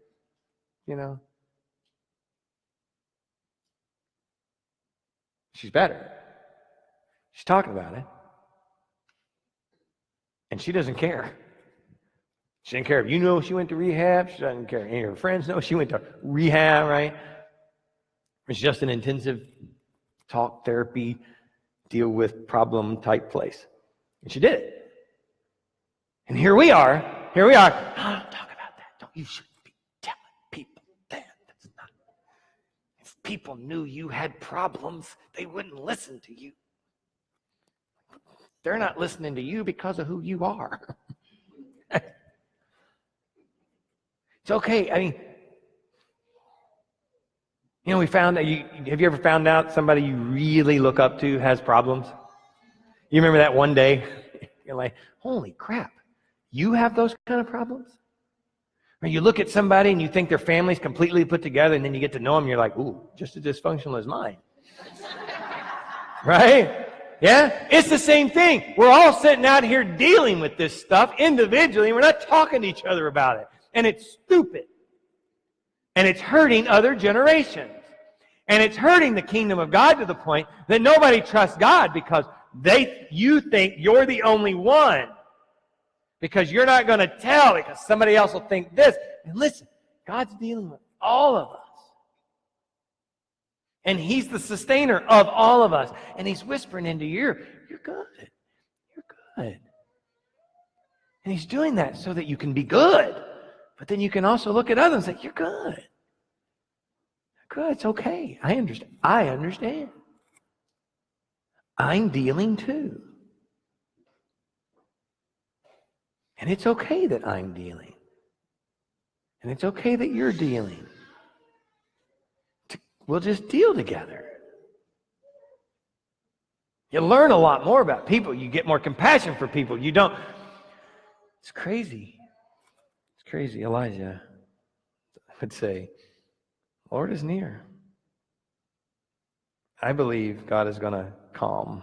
Speaker 3: You know. She's better. She's talking about it. And she doesn't care. She doesn't care if you know she went to rehab. She doesn't care if any of her friends know she went to rehab, right? It's just an intensive talk therapy, deal with problem type place. And she did it. And here we are. Oh, don't talk about that. You shouldn't be telling people that. That's not. If people knew you had problems, they wouldn't listen to you. They're not listening to you because of who you are. It's okay. I mean, you know, we found that have you ever found out somebody you really look up to has problems? You remember that one day? You're like, holy crap, you have those kind of problems? Or you look at somebody and you think their family's completely put together, and then you get to know them, you're like, ooh, just as dysfunctional as mine. Right? Yeah? It's the same thing. We're all sitting out here dealing with this stuff individually, and we're not talking to each other about it. And it's stupid. And it's hurting other generations. And it's hurting the kingdom of God to the point that nobody trusts God because you think you're the only one. Because you're not going to tell because somebody else will think this. And listen, God's dealing with all of us. And He's the sustainer of all of us. And He's whispering into your ear, you're good. You're good. And He's doing that so that you can be good. But then you can also look at others and say, you're good. Good, it's okay. I understand. I understand. I'm dealing too. And it's okay that I'm dealing. And it's okay that you're dealing. We'll just deal together. You learn a lot more about people. You get more compassion for people. You don't. It's crazy. It's crazy. Elijah would say, Lord is near. I believe God is going to calm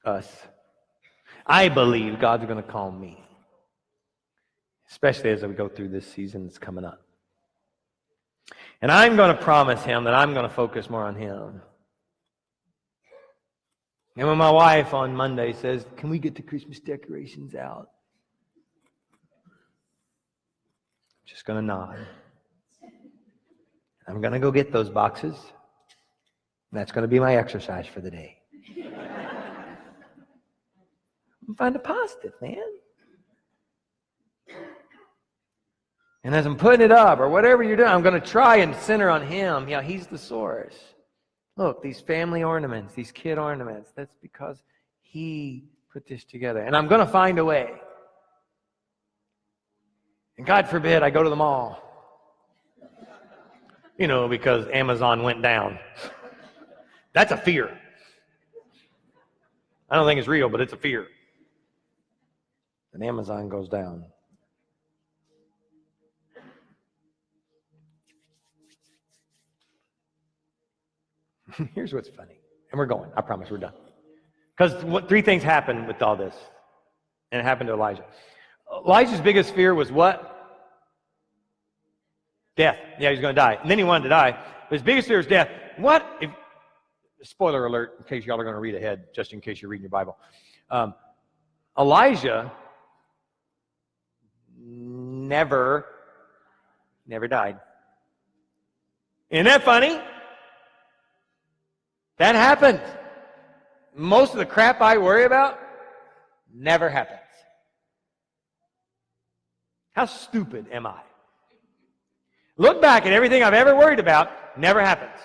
Speaker 3: us. I believe God's going to calm me. Especially as we go through this season that's coming up. And I'm going to promise Him that I'm going to focus more on Him. And when my wife on Monday says, can we get the Christmas decorations out? I'm just going to nod. I'm going to go get those boxes. And that's going to be my exercise for the day. Find a positive, man. And as I'm putting it up or whatever you're doing, I'm going to try and center on Him. Yeah, He's the source. Look, these family ornaments, these kid ornaments, that's because He put this together. And I'm going to find a way. And God forbid I go to the mall. You know, because Amazon went down. That's a fear. I don't think it's real, but it's a fear. And Amazon goes down. Here's what's funny. And we're going. I promise we're done. Because three things happened with all this. And it happened to Elijah. Elijah's biggest fear was what? Death. Yeah, he's going to die. And then he wanted to die. But his biggest fear was death. What if, spoiler alert, in case y'all are going to read ahead, just in case you're reading your Bible. Elijah never died. Isn't that funny? That happened. Most of the crap I worry about never happens. How stupid am I? Look back at everything I've ever worried about, never happens.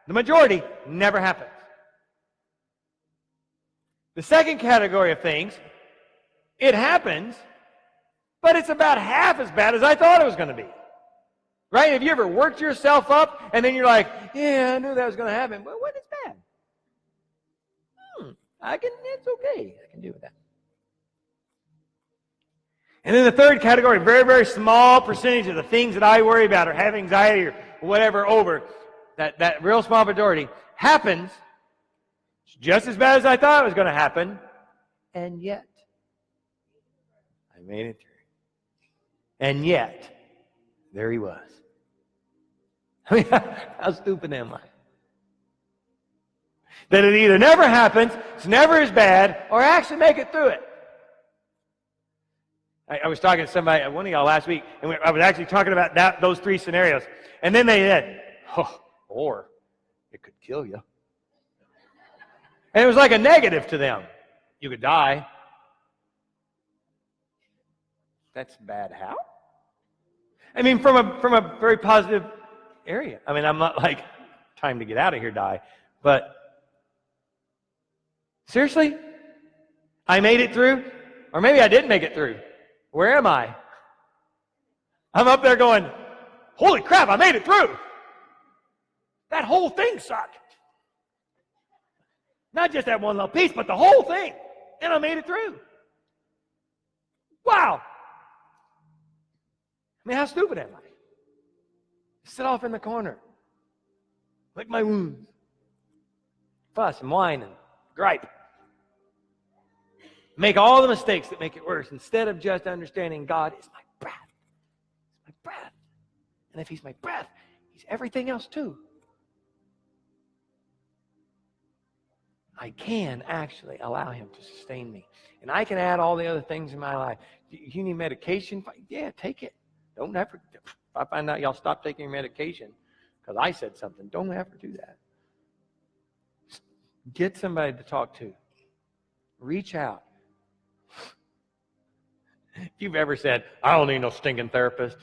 Speaker 3: The majority never happens. The second category of things, it happens, but it's about half as bad as I thought it was going to be. Right? Have you ever worked yourself up and then you're like, yeah, I knew that was going to happen, but what is bad? It's okay. I can deal with that. And then the third category, very, very small percentage of the things that I worry about or have anxiety or whatever over, that real small majority happens. It's just as bad as I thought it was going to happen. And yet, I made it through. And yet, there he was. I mean, how stupid am I? That it either never happens, it's never as bad, or I actually make it through it. I was talking to somebody, one of y'all last week, and I was actually talking about those three scenarios. And then they said, or it could kill you. And it was like a negative to them. You could die. That's bad. How? I mean, from a very positive area. I mean, I'm not like, time to get out of here, die. But seriously? I made it through? Or maybe I didn't make it through. Where am I? I'm up there going, holy crap, I made it through. That whole thing sucked. Not just that one little piece, but the whole thing. And I made it through. Wow. I mean, how stupid am I? Sit off in the corner. Lick my wounds. fuss and whine and gripe. Make all the mistakes that make it worse instead of just understanding God is my breath. He's my breath. And if He's my breath, He's everything else too. I can actually allow Him to sustain me. And I can add all the other things in my life. You need medication? Yeah, take it. Don't ever, if I find out y'all stop taking your medication because I said something, don't ever do that. Get somebody to talk to. Reach out. If you've ever said, I don't need no stinking therapist,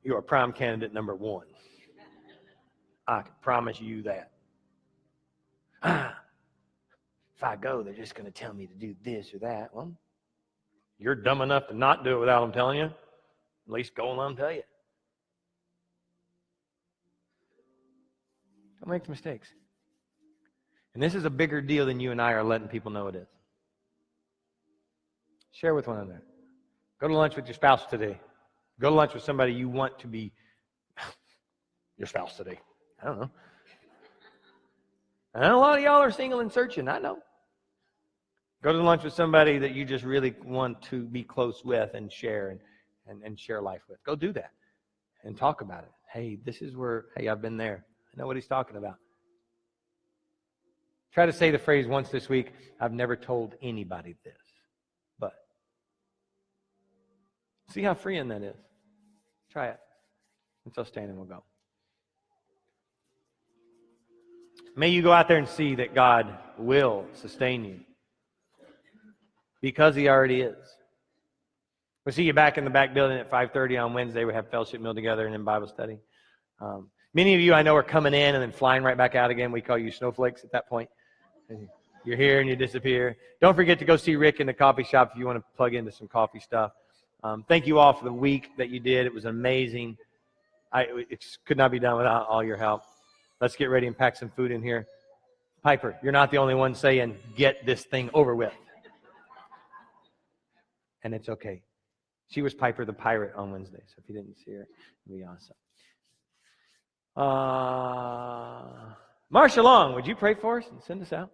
Speaker 3: you are prime candidate number 1. I can promise you that. If I go, they're just going to tell me to do this or that. Well, you're dumb enough to not do it without them telling you. At least go and let them tell you. Don't make mistakes. And this is a bigger deal than you and I are letting people know it is. Share with one another. Go to lunch with your spouse today. Go to lunch with somebody you want to be your spouse today. I don't know. I know a lot of y'all are single and searching. I know. Go to lunch with somebody that you just really want to be close with and share and share life with. Go do that and talk about it. Hey, this is where, hey, I've been there. I know what he's talking about. Try to say the phrase once this week, I've never told anybody this. But see how freeing that is. Try it. And so stand and we'll go. May you go out there and see that God will sustain you. Because He already is. We'll see you back in the back building at 5:30 on Wednesday. We have fellowship meal together and then Bible study. Many of you I know are coming in and then flying right back out again. We call you snowflakes at that point. You're here and you disappear. Don't forget to go see Rick in the coffee shop if you want to plug into some coffee stuff. Thank you all for the week that you did. It was amazing. It could not be done without all your help. Let's get ready and pack some food in here. Piper, you're not the only one saying, get this thing over with. And it's okay. She was Piper the Pirate on Wednesday, so if you didn't see her, it'd be awesome. Marsha Long, would you pray for us and send us out?